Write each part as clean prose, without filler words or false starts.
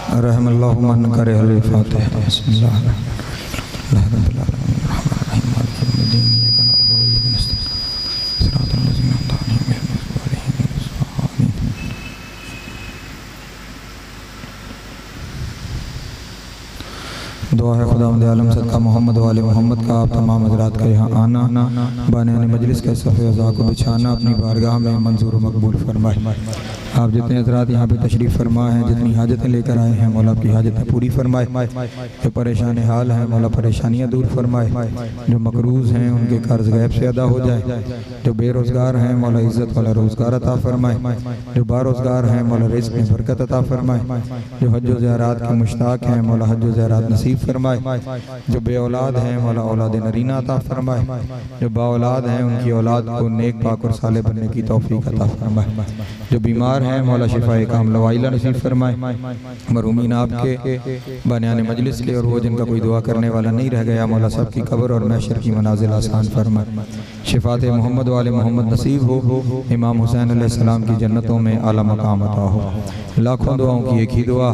रहमल्लाहु मन करे अल फातिहा। बिस्मिल्लाह दुआ है खुदावंद आलम सदका मोहम्मद वाले मोहम्मद का आप तमाम हज़रात का यहाँ आना बानियाने मजलिस के सफ़े अज़ा को बिछाना अपनी बारगाह में मंजूर मकबूल फरमाए। आप जितने हज़रात यहाँ पे तशरीफ़ फरमा हैं, जितनी हाजतें लेकर आए हैं, मौला आपकी हाजतें पूरी फरमाए। जो परेशान हाल हैं मौला परेशानियाँ दूर फरमाए। जो मकरूज़ हैं उनके कर्ज़ गैब से अदा हो जाए। जो बेरोज़गार हैं मौला इज़्ज़त वाला रोज़गार अता फरमाए। जो बारोज़गार हैं मौला रिज़्क़ में बरकत अता फरमाए। जो हज व ज़ियारत के मुश्ताक हैं मौला हज व ज़ियारत नसीब फरमाए। जो बे औलाद हैं मौला औलाद नरीना अता फरमाए। जो बा औलाद हैं उनकी औलाद को नेक पाक और साले बनने की तौफीक अता फरमाए। जो बीमार हैं मौला शिफाए कामिल वाइला नसीब फरमाए। मरहूमीन आपके बानियाने मजलिस के और वो जिनका कोई दुआ करने वाला नहीं रह गया मौला सब की कब्र और महशर की मनाजिल आसान फरमाए। शिफात मोहम्मद वाले मोहम्मद नसीब हो। इमाम हुसैन अलैहिस्सलाम की जन्नतों में आला मकाम अता हो। लाखों दुआओं की एक ही दुआ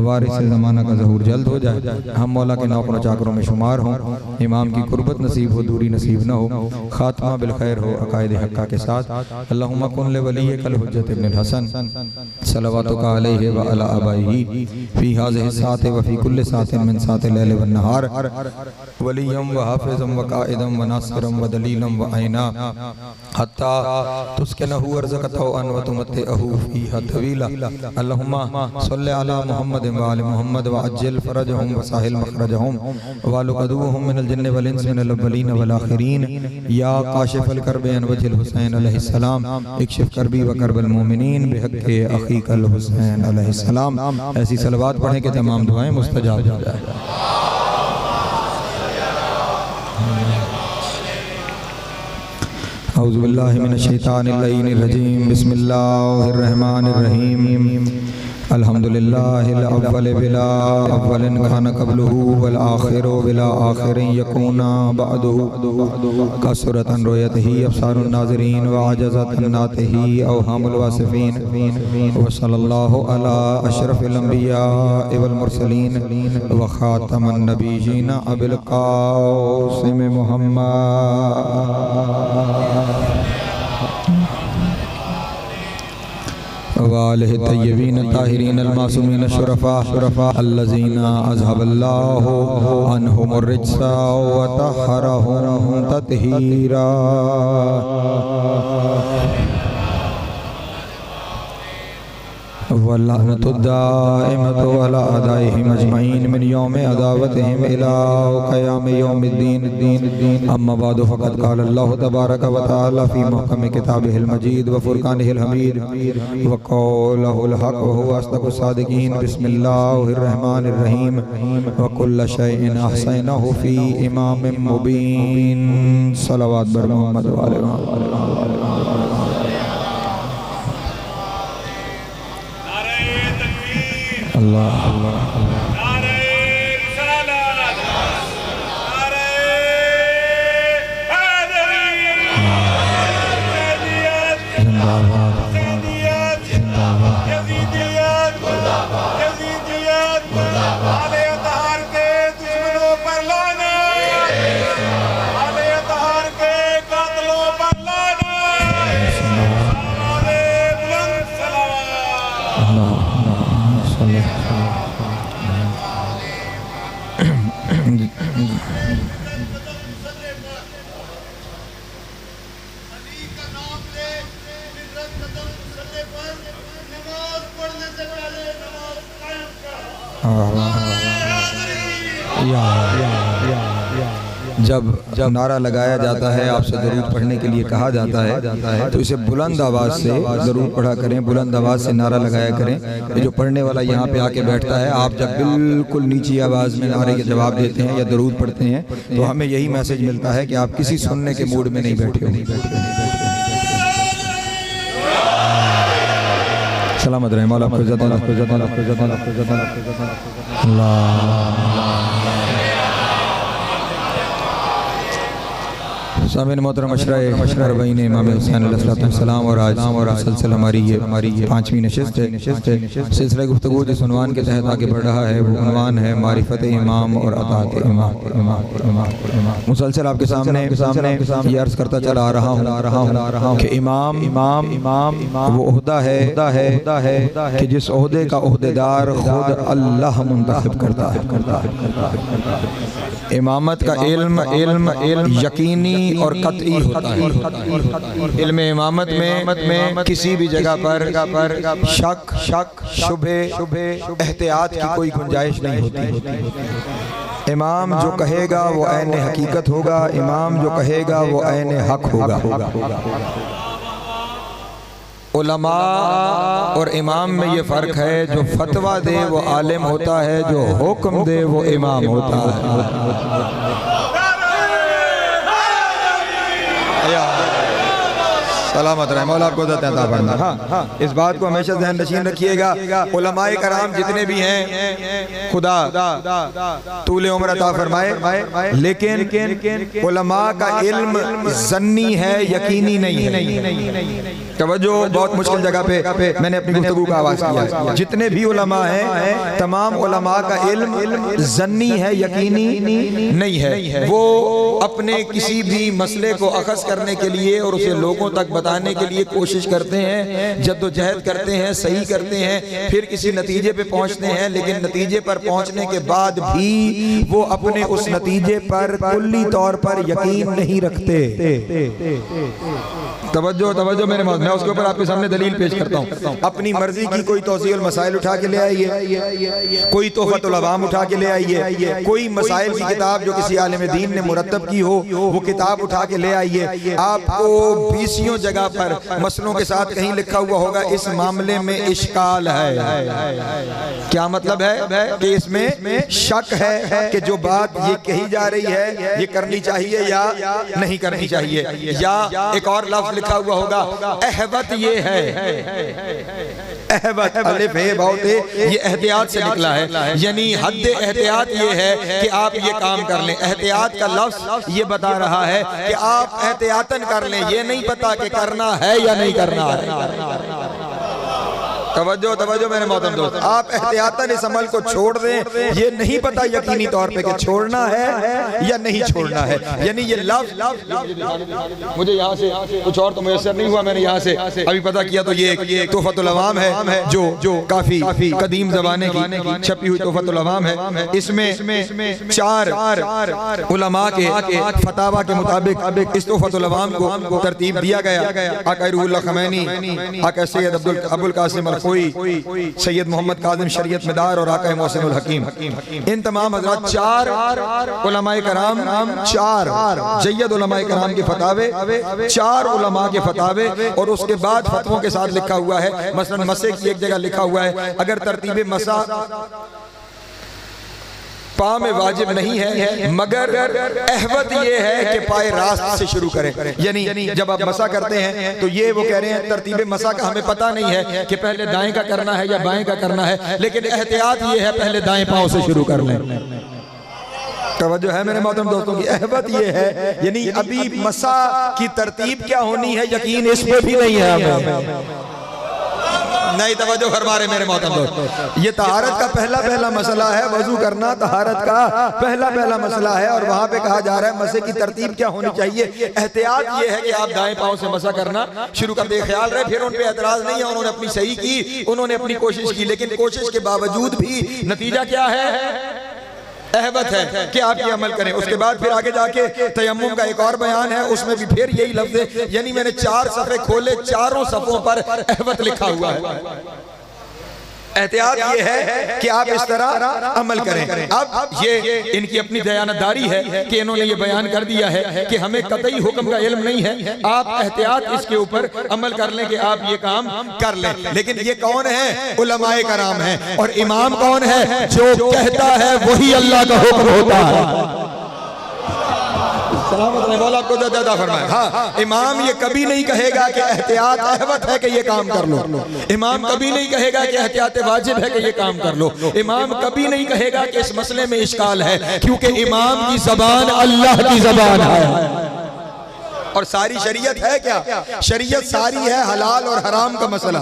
वारिस ज़माना का ज़हूर जल्द हो जाए। हम मौला के नौकरों चाकरों में शुमार हों। इमाम की कुर्बत नसीब हो, दूरी नसीब न हो, खात्मा बिल खैर हो अकायद हक्का के साथ। अल्लाहुम्मा कुन लिवलिय्यिकल हुज्जत इब्नुल हसन सलवातुका अलैहि व अला आबाइही फी हाज़िहि साअति व फी कुल्लि साअतिन मिन साअति लैल व नहार वलिय्यम व हाफ़िज़म व काइदम व नासिरम व दलीलम व ऐना हत्ता तुस्किनहु अर्ज़क़तहु अन व तुमत्तिअहु फ़ीहा तवीला। अल्लाहुम्मा सल्लि अला मुहम्मद व आलि मुहम्मद व अज्जिल फ़रजहुम व साहिल मख़रजहुम व लुक़दूहुम मिनल जिन्नि वल इंसि मिनल अव्वलीन वल आख़िरीन या काशिफ़ल कर्बि अन वजिल हुसैन अलैहिस्सलाम इक्शिफ़ कर्बी व कर्बल मोमिनीन बिहक़्क़ि अख़ीकल हुसैन अलैहिस्सलाम। ऐसी सलवात पढ़ें कि तमाम दुआएं मुस्तजाब हो जाए। औज़ु बिल्लाहि मिनश शैतानिर रजीम। बिस्मिल्लाहिर रहमानिर रहीम। अल्हम्दुलिल्लाहिल अव्वल बिला अव्वलिन काना क़ब्लुहु वल आख़िरु बिला आख़िरिन यकूना बअदुहु कसरतन रुयतिही अब्सारुन नाज़िरीन व अजज़तन नातिही अवहामुल वासिफ़ीन व सल्लल्लाहु अला अशरफिल अंबिया वल मुरसलीन व ख़ातमन नबिय्यीन अबिल क़ासिम मुहम्मद वालिहि तय्यबीन ताहिरीन अलमासूमीन शुरफा अल्लज़ीना अज़हबल्लाहु अन्हुमुर रिज्सा व तहहरहुम तत्हीरा। वल्लअनतु दाइमतु अला अदाइहिम अजमईन मिन यौमि अदावतिहिम इला क़याम यौमिद्दीन। अम्मा बादु फ़क़द क़ाल अल्लाहु तबारक व तआला फ़ी मुहकम किताबिहिल मजीद व फ़ुरक़ानिहिल हमीद व क़ौलुहुल हक़ व हुवा अस्दक़ुस सादिक़ीन। बिस्मिल्लाहिर रहमानिर रहीम। व कुल्ल शैइन अहसैनाहु फ़ी इमामिम मुबीन। सलवात बर मोहम्मद व आले मोहम्मद। अल्लाह अल्लाह अल्लाह। जब नारा लगाया जाता है, आपसे दरूद पढ़ने के लिए कहा जाता है, तो इसे बुलंद आवाज़ से ज़रूर पढ़ा करें, बुलंद आवाज़ से नारा लगाया करें। ये जो पढ़ने वाला यहाँ पे आके बैठता है, आप जब बिल्कुल नीची आवाज़ में नारे के जवाब देते हैं या दरूद पढ़ते हैं तो हमें यही मैसेज मिलता है कि आप किसी सुनने के मूड में नहीं बैठे हो। सलामत रहे मौला आपको ज़दा आपको ज़दा आपको ज़दा आपको ज़दा अल्लाह सामिन मोहतरम अशरा-ए-अरबईन इमाम हुसैन अलैहिस्सलाम और आज मुसलसल हमारी ये पाँचवीं नशिस्त है। सिलसिला गुफ्तगू जिस उन्वान के तहत आगे बढ़ रहा है वो उन्वान है मारिफत इमाम और अतात इमाम। मुसलसल आपके सामने ये अर्ज करता चला आ रहा हूँ कि इमाम वो ओहदा है कि जिस ओहदे का ओहदेदार खुद अल्लाह मुंतखब करता है। इमामत का इल्म यकीनी और कतई होता है। इल्म इमामत में किसी भी जगह पर शक शुबे एहतियात की कोई गुंजाइश नहीं होती। इमाम जो कहेगा वो ऐन हकीकत होगा, इमाम जो कहेगा वो ऐन हक होगा। उलमा और इमाम में ये फ़र्क है, जो फतवा दे वो आलिम होता है, जो हुक्म दे वो इमाम होता है। सलामत रहे मौला आपको हाँ, इस बात को हमेशा ध्यान नशीन रखिएगा। उलमाए कराम जितने भी हैं खुदा तूले उम्र अता फरमाए, लेकिन उलमा का इल्म ज़न्नी है, यकीनी नहीं है। तवज्जो, बहुत मुश्किल जगह पे मैंने अपनी गुफ्तगू का आवाज़ किया। जितने भी उलमा हैं तमाम उलमा का इल्म ज़न्नी है, यकीनी नहीं है। वो अपने किसी भी मसले को अखज़ करने के लिए और उसे लोगों तक बताने के लिए कोशिश करते हैं, जद्दोजहद करते हैं, सही करते हैं, फिर किसी नतीजे पे पहुंचते हैं, लेकिन नतीजे पर पहुंचने के बाद भी वो अपने उस नतीजे पर कुल्ली तौर पर यकीन नहीं रखते। तवज्जो मेरे मौत, मैं उसके ऊपर आपके सामने दलील पेश करता हूँ। अपनी मर्जी की कोई तौज़ीउल मसाइल उठा के ले आइए, कोई तोहफ़तुल अवाम उठा के ले आइए, कोई मसाइल की किताब जो किसी आलिम दीन ने मुरत्तब की हो वो किताब उठा के ले आइए। आपको 20 जगह पर मसलों के साथ कहीं लिखा हुआ होगा इस मामले में इश्काल है। क्या मतलब है कि इसमें शक है कि जो बात ये कही जा रही है ये करनी चाहिए या नहीं करनी चाहिए, या एक और लफ्ज़ लिखा हुआ होगा अहवत ये है, अहवत अलिफ है बहुत ये एहतियात से निकला है, यानी हद एहतियात ये है कि आप ये काम कर लें। एहतियात का लफ्ज़ ये बता रहा है कि आप एहतियातन कर लें, ये नहीं पता कि करना है या नहीं करना है। तवज्जो मेरे मोहतरम दोस्त, आप एहतियातन इस अमल को छोड़ दें, ये नहीं पता यकीनी तौर पे कि छोड़ना है या नहीं छोड़ना है। यानी ये लफ्ज़ मुझे यहाँ से कुछ और तो मुयस्सर नहीं हुआ, मैंने यहाँ से अभी पता किया तो ये तोहफ़तुल अवाम है जो काफी कदीम ज़माने की छपी हुई तोहफ़तुल अवाम है। इसमें 4 उलमा के फतावा के मुताबिक इस तोहफ़तुल अवाम को तरतीब दिया गया। आका रूहुल्लाह खमैनी, आका सैयद अबुल कासिम कोई सैयद मोहम्मद काज़िम शरीयत मदार और आका मोहसिनुल हकीम, इन तमाम हज़रात 4 उलमाए कराम, 4 जय्यद उलमाए कराम के फतावे, 4 उलमा के फतावे, और उसके बाद फतवों के साथ लिखा हुआ है। मसलन मसे की एक जगह लिखा हुआ है अगर तरतीब मसा पा में वाजिब नहीं है, मगर अहवत ये है कि पाए रास्त से शुरू करें। यानी जब आप मसा करते हैं तो ये वो कह रहे हैं तरतीब मसा का हमें पता नहीं है कि पहले दाएं का करना है या बाएं का करना है, लेकिन एहतियात ये है पहले दाएं पांव से शुरू कर लें। तवज्जो है मेरे मोहतरम दोस्तों की, अहवत ये है, यानी अभी मसा की तरतीब क्या होनी है यकीन इस पे भी नहीं है हमें। नहीं तवज्जो फरमा रहे मेरे मोहतरम दोस्त, ये तहारत का पहला मसला है, वजू करना तहारत का पहला मसला है, और वहाँ पे कहा जा रहा है मसे की तरतीब क्या होनी चाहिए। एहतियात ये है कि आप दाएं पांव से मसा करना शुरू कर दे, ख्याल रहे। फिर उन पे एतराज नहीं है, उन्होंने अपनी सही की, उन्होंने अपनी कोशिश की, लेकिन कोशिश के बावजूद भी नतीजा क्या है, अहवत है कि आप ये अमल करें। उसके बाद फिर आगे जाके तयम्मुम का एक और बयान है, उसमें भी फिर यही लफ्ज़ है, यानी मैंने 4 सफ़े खोले, 4 सफ़ों पर अहवत लिखा हुआ है। एहतियात ये है कि आप इस तरह अमल करें। अब ये इनकी अपनी दयानतदारी है कि इन्होंने ये बयान कर दिया है कि हमें कतई हुक्म का इल्म नहीं है, आप एहतियात इसके ऊपर अमल कर लें कि आप ये काम कर लें। लेकिन ये कौन है, उलमाए कराम हैं, और इमाम कौन है, जो कहता है वही अल्लाह का हुक्म होता है। आपको ज़्यादा फरमाए। हाँ, इमाम ये कभी नहीं कहेगा कि एहतियात अहवत है कि ये काम कर लो, इमाम कभी नहीं कहेगा कि एहतियात वाजिब है कि ये काम कर लो, इमाम कभी नहीं कहेगा कि इस मसले में इश्काल है, क्योंकि इमाम की ज़बान अल्लाह की ज़बान है। और सारी शरीयत है क्या? शरीयत सारी है हलाल और हराम का मसला।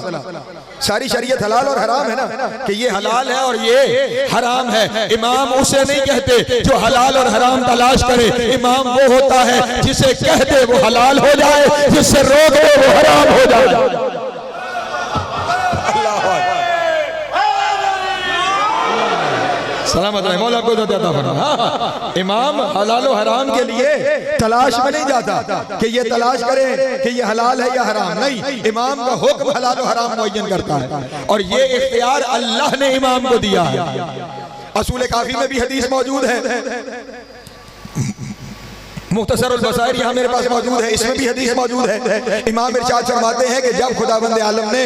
सारी शरीयत हलाल और हराम है ना, कि ये हलाल है और ये हराम है। इमाम उसे नहीं कहते जो हलाल और हराम तलाश करे, इमाम वो होता है जिसे कहते वो हलाल हो जाए, जिससे रोक दे वो हराम हो जाए। सलामत रहे मौला आपको देता फरमा। इमाम हलाल और हराम के लिए तलाश में नहीं जाता कि ये तलाश करे कि ये हलाल है या हराम, नहीं, इमाम का हुक्म हलाल और हराम मुअय्यन करता है और ये इख्तियार अल्लाह ने इमाम को दिया है। असूल काफी में भी हदीस मौजूद है, मुख्तसरुल बसाइर यहाँ मेरे पास मौजूद है, इसमें भी हदीस मौजूद है। इमाम इरशाद फरमाते हैं कि जब खुदाबंद आलम ने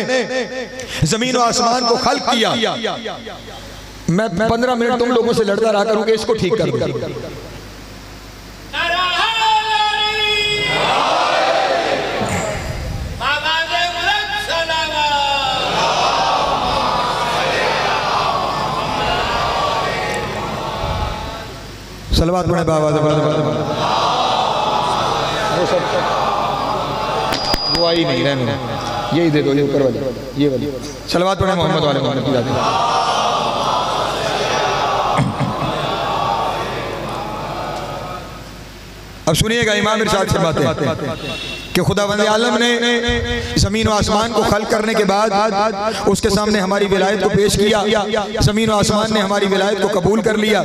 जमीन और आसमान को खल्क किया, मैं 15 मिनट तुम लोगों से लड़ता रहा करूं कि इसको ठीक कर दूं। सलवात पढ़े बाबा वो आई नहीं रहने, यही दे दो, ये ऊपर वाली, ये वाली सलवात पढ़े मोहम्मद वाले मोहम्मद की जाती। अब सुनिएगा, इमाम इरशाद फरमाते हैं कि खुदावंद आलम ने ज़मीन और आसमान को खल्क़ करने के बाद उसके सामने हमारी विलायत को पेश किया। ज़मीन और आसमान ने हमारी विलायत को कबूल कर लिया।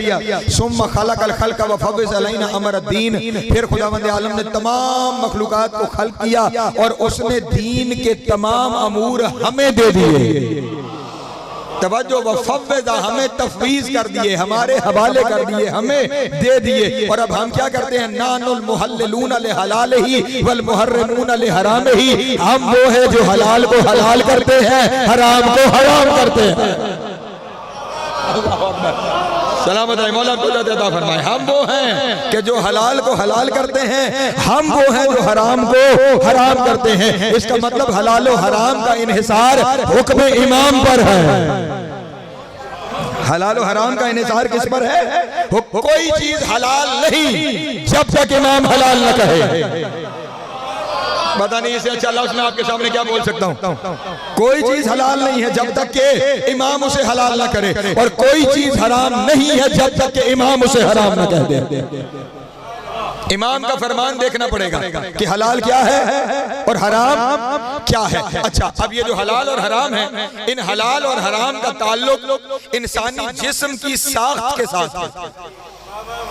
सुम्मा खलक़ल खल्क़ व फ़व्वज़ अलैना अमरद्दीन, फिर खुदावंद आलम ने तमाम मखलूक़ात को खल्क़ किया और उसने दीन के तमाम अमूर हमें दे दिए। तवज्जो, वफ़व्वज़ा, हमें तफ़वीज़ कर दिए, हमारे हवाले कर दिए, हमें दे दिए। और अब हम क्या करते हैं? नानुल मुहल्लिलूना लिहलालिही वल मुहर्रिमूना लिहरामिही, हम वो है जो हलाल को हलाल करते हैं, हराम को हराम करते हैं। सलामत है मौला को अता फरमाए। हम वो हैं कि जो हलाल को हलाल करते हैं, हम वो हैं जो हराम को हराम करते हैं। इसका मतलब हलाल और हराम का इन्हिसार हुक्म इमाम पर है। हलाल और हराम का इन्हिसार किस पर है? कोई चीज हलाल नहीं जब तक इमाम हलाल न कहे। पता नहीं इससे अच्छा लफ्ज़ मैं आपके सामने क्या बोल सकता हूँ। कोई चीज हलाल नहीं है जब तक के इमाम उसे हलाल ना करे, और कोई चीज हराम नहीं है जब तक के इमाम उसे हराम ना कह दे। इमाम का फरमान देखना पड़ेगा कि हलाल क्या है और हराम क्या है। अच्छा, अब ये जो हलाल और हराम है, इन हलाल और हराम का ताल्लुक इंसानी जिस्म की साख्त के साथ है।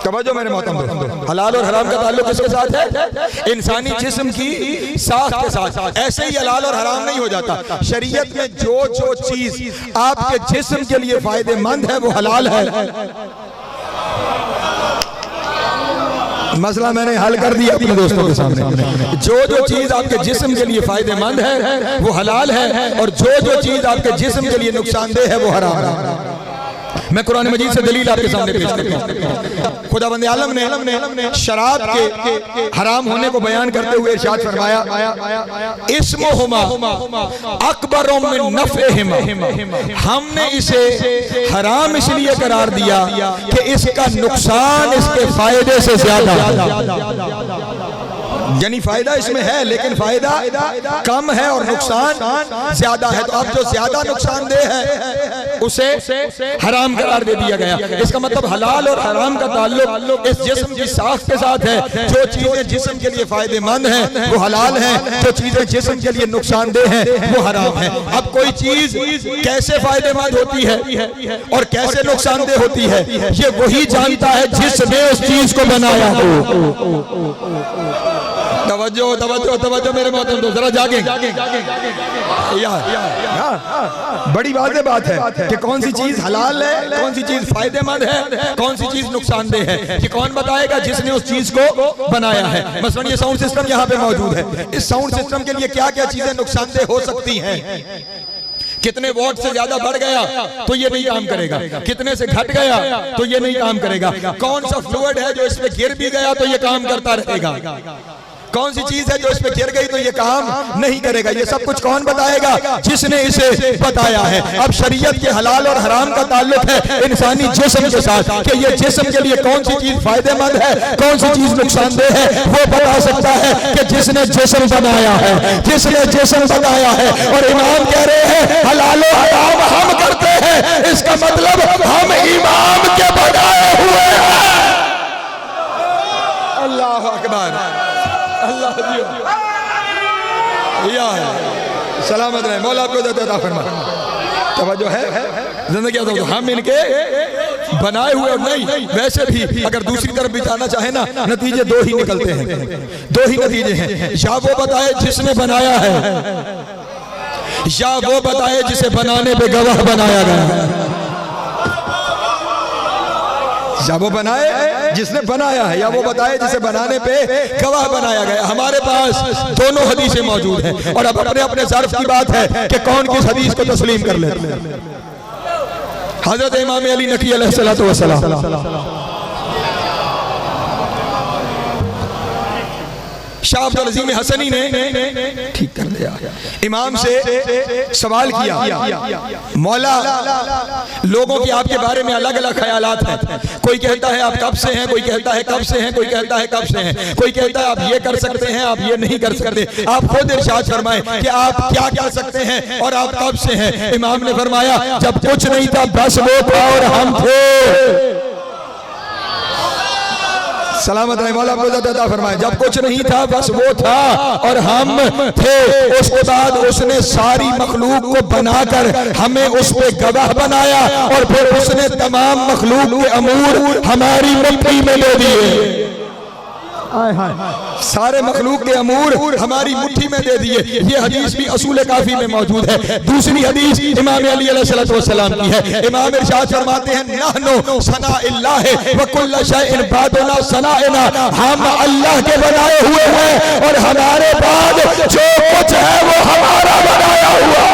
तवज्जो मेरे मोहतरम दोस्तों, हलाल और हराम का ताल्लुक किसके साथ है? इंसानी जिस्म की साख्त के साथ। ऐसे ही हलाल और हराम नहीं हो जाता। शरीयत में जो चीज आपके जिस्म के लिए फायदेमंद है वो हलाल है। मसला मैंने हल कर दिया अपने दोस्तों के सामने। जो चीज आपके जिस्म के लिए फायदेमंद है वो हलाल है, और जो चीज आपके जिस्म के लिए नुकसानदेह है वो हराम है। मैं कुरान मजीद से दलील आपके सामने पेश करता हूं। खुदाबंद आलम ने शराब के हराम होने को बयान करते हुए इरशाद फरमाया, इस्मुहुमा अकबरु मिन नफ़इहिमा, हमने इसे हराम इसलिए करार दिया कि इसका नुकसान इसके फायदे से ज्यादा है। यानी फायदा इसमें है लेकिन फायदा कम है और नुकसान ज्यादा है। तो अब जो ज्यादा नुकसानदेह है उसे हराम करार दे दिया गया। इसका मतलब हलाल और हराम का ताल्लुक इस जिस्म की साख्त के साथ है। जो चीजें जिस्म के लिए फायदेमंद हैं वो हलाल हैं, जो चीजें जिस्म के लिए नुकसानदेह हैं वो हराम है। अब कोई चीज कैसे फायदेमंद होती है और कैसे नुकसानदेह होती है, ये वही जानता है जिसने उस चीज को बनाया हो। तवज्जो तवज्जो तवज्जो मेरे मोहतरम दोस्त, जरा जागे यार। बड़ी वाज़ेह बात है कि कौन सी चीज हलाल है, कौन सी चीज फायदेमंद है, कौन सी चीज नुकसानदेह है। ये कौन बताएगा? जिसने उस चीज को बनाया है। मसलन ये साउंड सिस्टम यहाँ पे मौजूद है। इस साउंड सिस्टम के लिए क्या क्या चीजें नुकसानदेह हो सकती हैं? कितने वोट से ज्यादा बढ़ गया तो ये नहीं काम करेगा, कितने से घट गया तो ये नहीं काम करेगा। कौन सा फ्लूइड है जो इसमें गिर भी गया तो ये काम करता रहेगा। कौन सी चीज है जो इस पे गिर गई तो ये काम नहीं करेगा? ये सब कुछ कौन बताएगा? जिसने इसे बताया है। अब शरीयत के हलाल और हराम का ताल्लुक है इंसानी जिस्म के साथ कि ये जिस्म के लिए कौन सी चीज फायदेमंद है, कौन सी चीज नुकसानदेह है, वो बता सकता है कि जिसने जिस्म बनाया है, जिसने जिस्म बनाया है। और इमाम कह रहे हैं हलाल और हराम हम करते हैं, इसका मतलब हम इमाम के बनाए हुए हैं। अल्लाह अकबर, अल्लाह या सलामत रहे, मौला आपको अता फरमाए। तवज्जो है जिंदगी तो हम इनके बनाए हुए नहीं, वैसे भी अगर दूसरी तरफ भी जाना चाहे ना, नतीजे दो ही निकलते हैं, दो ही नतीजे हैं। या वो बताए जिसने बनाया है, या वो बताए जिसे बनाने पे गवाह बनाया गया है। या वो बनाए जिसने बनाया है, या वो बताए जिसे बनाने पे गवाह बनाया गया। हमारे पास दोनों हदीसें मौजूद हैं और अब अपने अपने ज़र्फ की बात है कि कौन किस हदीस को तस्लीम कर ले। हजरत इमाम अली नकी अलैहिस्सलातु वस्सलाम शाह अब्दुल अजीम हसनी ने ठीक कर दिया, इमाम से सवाल किया, मौला लोगों की आपके बारे में अलग अलग ख्यालात हैं। कोई कहता है आप कब से हैं, कोई कहता है कब से हैं, कोई कहता है कब से हैं, कोई कहता है आप ये कर सकते हैं, आप ये नहीं कर सकते। आप खुद इरशाद फरमाएं कि आप क्या कर सकते हैं और आप कब से हैं। इमाम ने फरमाया जब कुछ नहीं था बस वो था और हम थे। सलामत रहे, मौला आपको अता फरमाए। जब कुछ नहीं था बस वो था और हम थे। उसके बाद उसने सारी मखलूक को बनाकर हमें उस पे गवाह बनाया और फिर उसने तमाम मखलूक के अमूर हमारी मुट्ठी में दे दिए। सारे मखलूक के अमूर हमारी मुट्ठी में दे दिए। ये हदीस भी असूल काफी में मौजूद है। दूसरी हदीस इमाम अली अलैहिस्सलाम की है। इमाम इरशाद फरमाते हैं नहनु सनाइल्लाह व कुल्लु शैइन बादुना सनाइना, हम अल्लाह के बनाए हुए हैं और हमारे बाद जो कुछ है वो हमारा बनाया हुआ।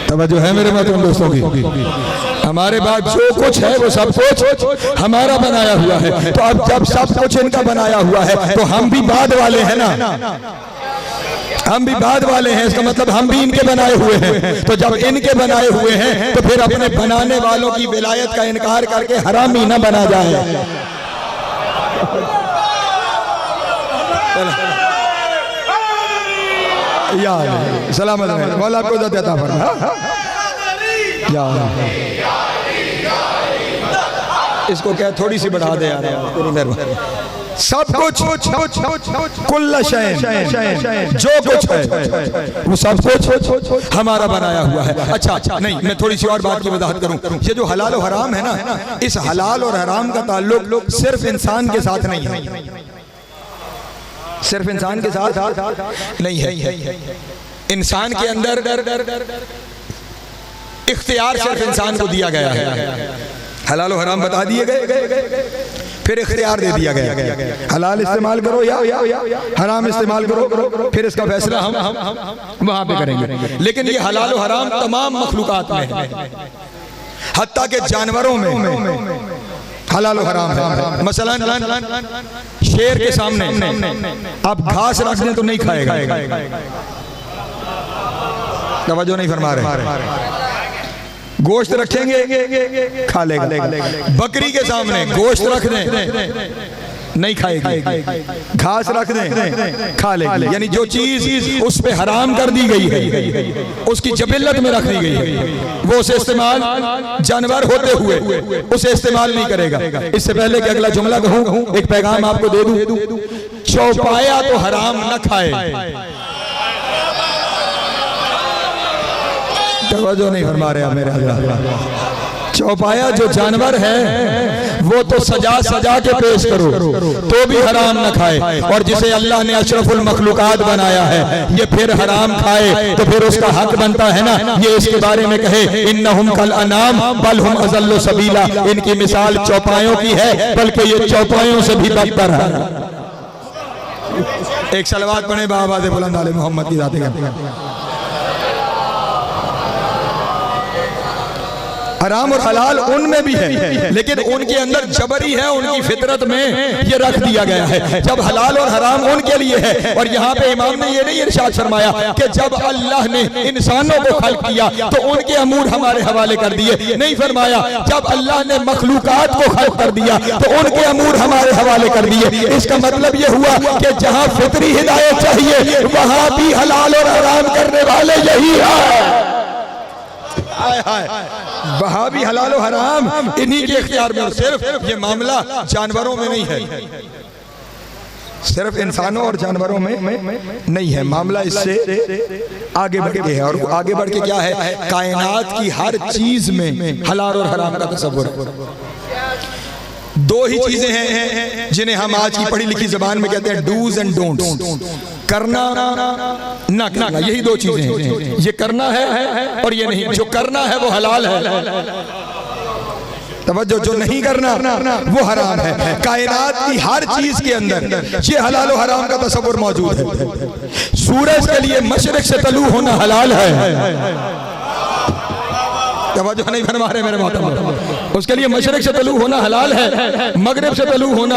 तवज्जो है मेरे मोहतरम दोस्तों की। हमारे बाद जो कुछ है वो सब कुछ हमारा बनाया हुआ है। तो अब जब सब कुछ इनका बनाया हुआ है तो हम भी बाद वाले हैं ना, हम भी बाद वाले हैं। इसका मतलब हम भी इनके बनाए हुए हैं। तो जब इनके बनाए हुए हैं तो फिर अपने बनाने वालों की विलायत का इनकार करके हरामी ना बना जाए। या सलामत रहे, मौला आपको अता फरमाए। इसको क्या थोड़ी सी बढ़ा दे यार, तेरी मेहरबानी। सब कुछ कुल्ल शैइन, जो कुछ है वो सब कुछ हमारा बनाया हुआ है। अच्छा नहीं, मैं थोड़ी सी और बात की वजाहत करूं। ये जो हलाल और हराम है ना, इस हलाल और हराम का ताल्लुक सिर्फ इंसान के साथ नहीं है, सिर्फ इंसान के साथ नहीं है। इंसान के अंदर इख्तियार सिर्फ इंसान को दिया गया है। हलाल और हराम बता दिए गए, फिर इख्तियार दे दिया गया, हलाल इस्तेमाल करो या हराम इस्तेमाल करो, फिर इसका फैसला हम वहां पे करेंगे। लेकिन ये हलाल और हराम तमाम मखलूकात में है, हत्ता के जानवरों में हलाल और हराम है। मसलन शेर के सामने आप घास रख दें तो नहीं खाएगा, तवज्जो नहीं फरमा रहे। गोश्त रखेंगे खा लेगा। बकरी के सामने गोश्त रख दें नहीं खाएगी, घास रख दें खा लेगी। यानी जो चीज उस पे हराम कर दी गई है, उसकी जबिल्लत में रख दी गई है, वो उसे इस्तेमाल जानवर होते हुए उसे इस्तेमाल नहीं करेगा। इससे पहले कि अगला जुमला कहूं, एक पैगाम आपको दे दूं, चौपाया तो हराम न खाए। तवज्जो नहीं फरमा रहे मेरे हज़रात। चौपाया जो जानवर है वो तो सजा सजा के पेश करो तो भी हराम न खाए, और जिसे अल्लाह ने अशरफुल मखलूकात बनाया है ये फिर हराम खाए तो फिर उसका हक बनता है ना ये इसके बारे में कहे इन्नहुम कल अनाम बल हुम अज़ल्लु सबीला। इनकी मिसाल चौपायों की है बल्कि ये चौपायों से भी बदतर है। एक सलवात पढ़े बाबा दे बुलंद आले मोहम्मद की जाते करते। हराम और हलाल उनमें भी है लेकिन उनके अंदर जबरी है, उनकी फितरत में ये रख दिया गया है। जब हलाल और हराम उनके लिए है, और यहाँ पे इमाम ने ये नहीं इरशाद फरमाया कि जब अल्लाह ने इंसानों को खल्क किया तो उनके अमूर हमारे हवाले कर दिए, नहीं फरमाया जब अल्लाह ने मखलूकात को खल्क कर दिया तो उनके अमूर हमारे हवाले कर दिए। इसका मतलब ये हुआ कि जहाँ फितरी हिदायत चाहिए वहाँ भी हलाल और हराम करने वाले यही है। वहाँ भी हलाल और हराम इन्हीं के इख्तियार में। सिर्फ ये मामला जानवरों में नहीं है, सिर्फ इंसानों और जानवरों में नहीं है, मामला इससे आगे बढ़ के है। और आगे बढ़ के क्या है, कायनात की हर चीज में हलाल और हराम का तसव्वुर है। दो ही चीजें हैं जिन्हें हम आज की पढ़ी लिखी जबान में कहते हैं डूज एंड डोंट्स, करना ना करना, यही दो चीजें हैं। ये करना है और ये नहीं, जो करना है वो हलाल है, तवज्जो, जो नहीं करना वो हराम है। कायनात की हर चीज के अंदर ये हलाल और हराम का तसव्वुर मौजूद है। सूरज के लिए मशरिक से तलू होना हलाल है, तवज्जो नहीं फरमा रहे मेरे मोहतरम, उसके लिए मशरिक से तलू होना हलाल है, मगरिब से तलू होना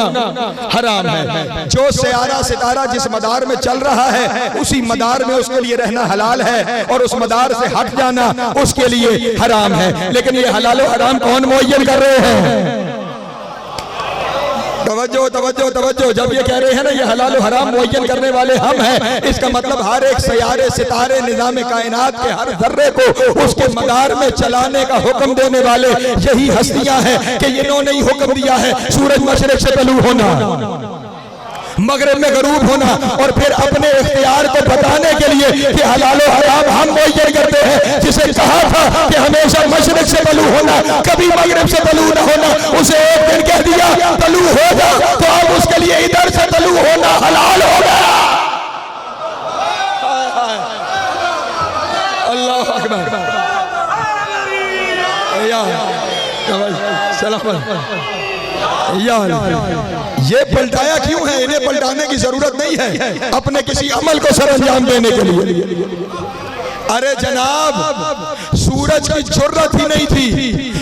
हराम है। जो सियारा सितारा जिस मदार में चल रहा है उसी मदार में उसके लिए रहना हलाल है, और उस मदार से हट जाना उसके लिए हराम है। लेकिन ये हलाल और हराम कौन मुअय्यन कर रहे हैं? तवज्जो तवज्जो तवज्जो, जब ये कह रहे हैं ना ये हलाल और हराम मुअय्यन करने वाले हम हैं, इसका मतलब हर एक सियारे सितारे निज़ाम कायनात के हर जर्रे को उसके मदार में चलाने का हुक्म देने वाले यही हस्तियां हैं कि इन्होंने ही हुक्म दिया है सूरज मशरिक से तलू होना, मगरिब में गरूब होना, और फिर अपने इख्तियार को बताने के लिए कि हलाल और हराम हम मुअय्यन करते हैं। जिसे कहा था कि हमेशा मशरिक से तलू होना, कभी मगरिब से तलू न होना, उसे एक दिन कह दिया तलू हो जा, तो अब उसके लिए इधर से तलू होना हलाल हो गया। अल्लाह अकबर, ये पलटाया क्यों है? इन्हें पलटाने की जरूरत नहीं है अपने किसी अमल को सरअंजाम देने के लिए। अरे जनाब, सूरज की जरूरत ही नहीं थी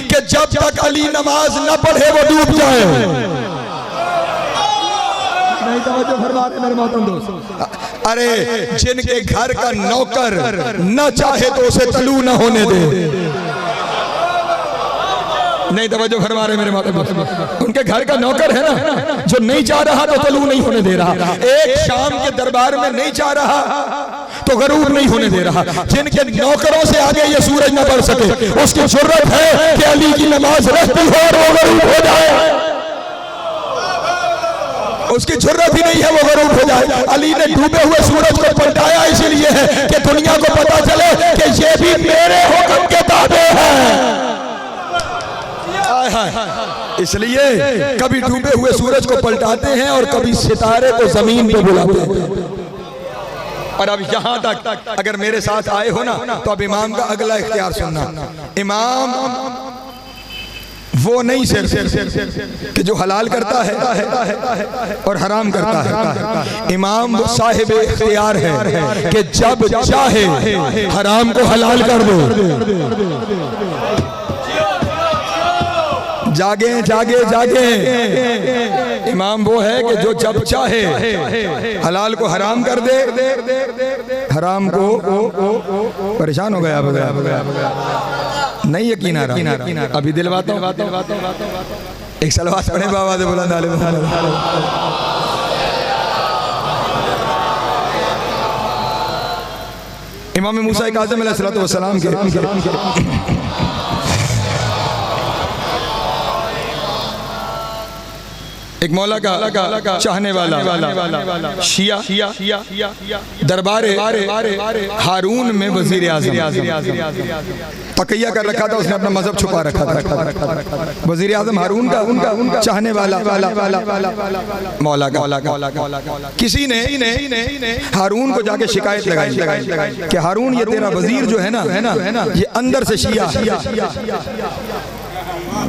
कि जब तक अली नमाज न पढ़े वो डूब जाए। नहीं तवज्जो फरमा रहे मेरे मोहतरम दोस्त। अरे जिनके घर का नौकर न चाहे तो उसे तलू न होने दे, नहीं तवज्जो फरमा रहे मेरे माता, उनके घर का नौकर है ना जो नहीं चाह रहा तो तलू नहीं होने दे रहा, एक शाम के दरबार में नहीं चाह रहा तो गरूब नहीं होने दे रहा। जिनके नौकरों से आगे ये सूरज न बढ़ सके उसकी जरूरत है कि अली की नमाज रहती हो और वो गरूब हो जाए, उसकी जरूरत ही नहीं है वो गरूब हो जाए। अली ने डूबे हुए सूरज को पलटाया इसलिए है कि दुनिया को पता चले कि ये भी मेरे हुक्म के ताबे है। इसलिए कभी डूबे हुए सूरज को पलटाते हैं और कभी सितारे को जमीन पे बुलाते हैं। और अब यहां तक अगर मेरे साथ आए हो ना तो अब इमाम का अगला इख्तियार सुनना। इमाम वो नहीं सिर्फ कि जो हलाल करता है और हराम करता है, इमाम वो साहिब इख्तियार है कि जब चाहे हराम को हलाल कर दो। जागे जागे जागे, इमाम वो है कि जो जब चाहे हलाल को हराम कर दे, हराम को परेशान हो गया नहीं यकीन आ रहा, अभी दिलवाता हूं। एक सलवात पढ़े बाबा दे बुलंद आले इमाम मूसा काज़िम अलैहिस्सलाम के एक मौला का चाहने वाला शिया दरबार हारून में वजीर आज़म तकिया कर रखा था, उसने अपना मजहब छुपा रखा था। वजीर आज़म हारून का उनका चाहने वाला मौला का किसी ने हारून को जाके शिकायत लगाई कि हारून ये तेरा वजीर जो है ना ये अंदर से शिया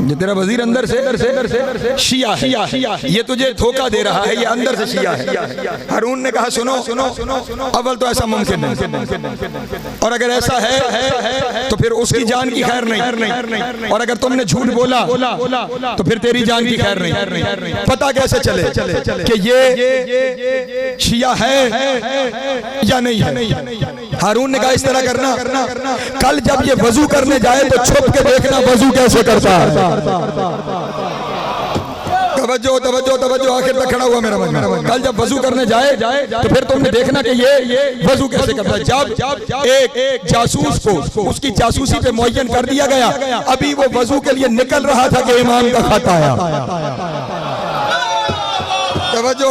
ये तेरा वजीर अंदर से शिया है, ये तुझे धोखा दे रहा है, ये अंदर से शिया है। हारून ने कहा सुनो अव्वल तो ऐसा मुमकिन नहीं, और अगर ऐसा है तो फिर उसकी जान की खैर नहीं, और अगर तुमने झूठ बोला तो फिर तेरी जान की खैर नहीं। पता कैसे चले कि ये शिया है या नहीं है? हारून ने कहा इस तरह करना, कल जब ये वजू करने जाए तो छुप के देखना वजू कैसे करता है। तवज्जो आखिर तक खड़ा हुआ मेरा मन। कल जब वजू करने जाए तो फिर तुमने देखना कि ये वजू कैसे करता है। जब एक जासूस को उसकी जासूसी पे मुअय्यन कर दिया गया, अभी वो वजू के लिए निकल रहा था कि इमाम का खत आया। तवज्जो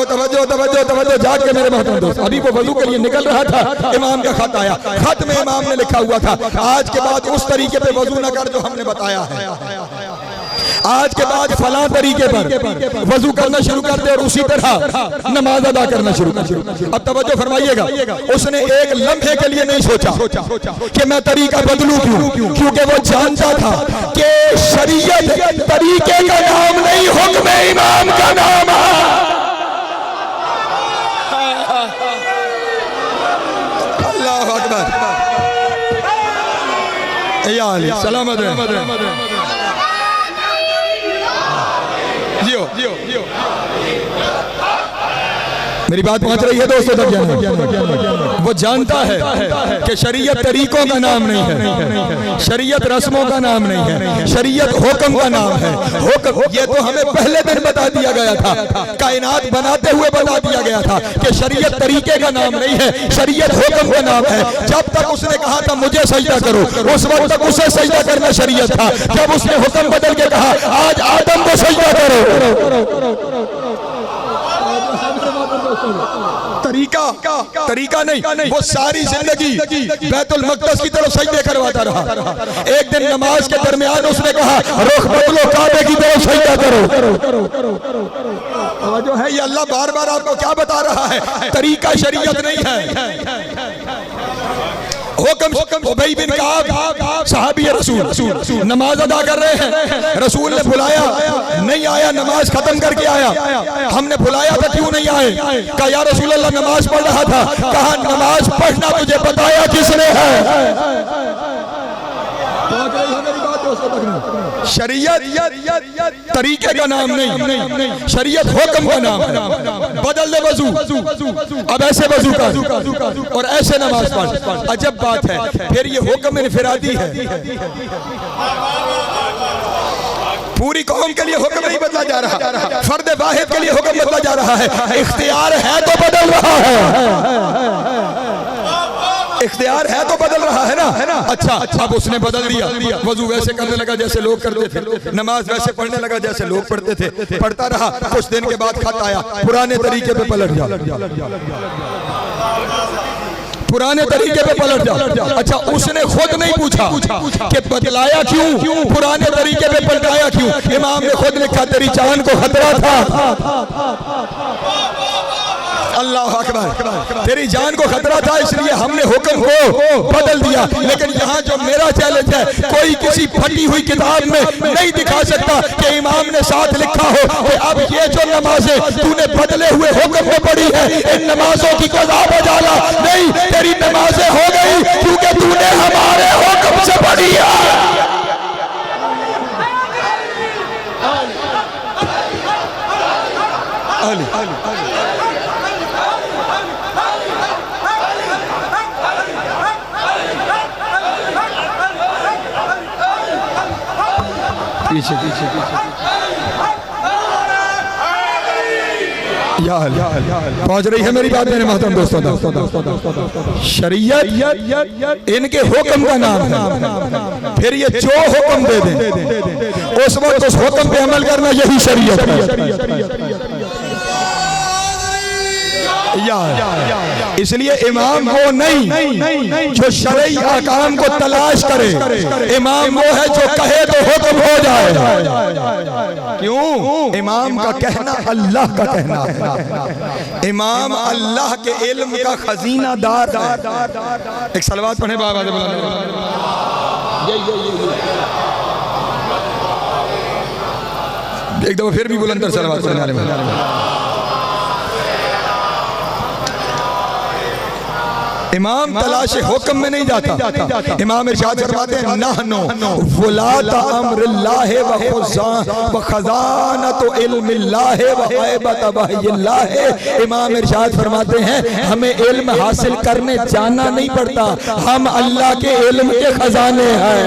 जाग के मेरे मोहतरम दोस्त, अभी वो वजू के लिए निकल रहा था, इमाम का खत आया। खत में इमाम ने लिखा हुआ था आज के बाद उस तरीके पे वजू न कर जो हमने बताया है, आज के बाद फलां तरीके पर वजू करना शुरू कर दे और उसी तरह नमाज अदा करना शुरू कर। अब तवज्जो फरमाइएगा, उसने एक लम्हे के लिए नहीं सोचा कि मैं तरीका बदलूं क्यों, क्योंकि वो जानता था कि शरीयत तरीके का नाम नहीं, हुक्म इमाम का नाम है। अल्लाहु अकबर, या अली सलामत रहे। जियो मेरी बात पहुंच रही है दोस्तों तक? वो जानता है कि शरीयत तरीकों का नाम नहीं है, शरीयत रस्मों का नाम नहीं है, शरीयत हुक्म का नाम है। हुक्म ये तो हमें पहले दिन बता दिया गया था, कायनात बनाते हुए बता दिया गया था कि शरीयत तरीके का नाम नहीं है, शरीयत हुक्म का नाम है। जब तक उसने कहा था मुझे सजदा करो, उस वक्त तक उसे सजदा करना शरीयत था। जब उसने हुक्म बदल के कहा आज आदम को सजदा करो, तरीका नहीं, वो सारी जिंदगी बैतुल मक़दस की तरफ सजदे करवाता रहा। एक दिन नमाज के दरमियान उसने कहा रुख बदलो, काबे की तरफ सजदा करो। जो है ये अल्लाह बार बार आपको क्या बता रहा है? तरीका शरीयत नहीं है। हुक्म उबई बिन काब सहाबी रसूल नमाज अदा कर रहे हैं, रसूल ने बुलाया नहीं आया, नमाज खत्म करके आया। हमने बुलाया था क्यों नहीं आए? कहा या रसूल अल्लाह नमाज पढ़ रहा था। कहा नमाज पढ़ना तुझे बताया किसने है? शरीयत तरीके का नाम नहीं, शरीयत हुक्म का नाम है। बदल दे वजू, अब ऐसे वजू कर और ऐसे नमाज पढ़। अजब बात है, फिर ये हुक्म इनफिरादी है, पूरी कौम के लिए हुक्म नहीं बदला जा रहा, फर्द वाहिद के लिए हुक्म बदला जा रहा है। इख्तियार है तो बदल रहा है, इख्तियार है तो बदल रहा है ना। अच्छा अब उसने बदल दिया, वजू वैसे करने लगा जैसे लोग करते थे, नमाज वैसे पढ़ने लगा जैसे लोग पढ़ते थे। पढ़ता रहा, कुछ दिन के बाद खत आया पुराने तरीके पे पलट जा, पुराने तरीके पे पलट जा। अच्छा उसने खुद नहीं पूछा कि बदलाया क्यों, पुराने तरीके पे पलटाया क्यों। इमाम ने खुद लिखा तेरी जान को खतरा था। अल्लाह अकबर, तेरी जान को खतरा था इसलिए हमने हुक्म को बदल दिया। लेकिन यहाँ जो मेरा चैलेंज है, कोई किसी फटी हुई किताब में नहीं दिखा सकता कि इमाम ने साथ लिखा हो कि अब ये जो नमाजें तूने बदले हुए हुक्म में पढ़ी है, इन नमाजों की कज़ा बजाला नहीं, तेरी नमाजें हो गई क्योंकि तूने हमारे हुक्म से पढ़ी है। पीछे पहुंच रही है मेरी बात मेरे मोहतरम दोस्तों। शरीयत इनके हुक्म का नाम है, फिर ये जो हुक्म दे दें उस वक्त उस हुक्म पे अमल करना यही शरीयत है। इसलिए इमाम वो नहीं जो शरई अहकाम को तलाश करे, इमाम वो है जो कहे तो हुक्म हो जाए। क्यों? इमाम का कहना अल्लाह का कहना है। इमाम अल्लाह के इल्म का खजीना दार है। एक सलवात पढ़े बाबा से एक दफा फिर भी बुलंद सलवात पढ़ने वाले। इमाम तलाश हुक्म में नहीं जाता। इमाम इरशाद फरमाते हैं नहनु वलात अम्रिल्लाह व खजानतु इल्मिल्लाह व गैबत वहयिल्लाह। इमाम इरशाद फरमाते हैं हमें इल्म हासिल करने जाना नहीं पड़ता, हम अल्लाह के इल्म के खजाने हैं।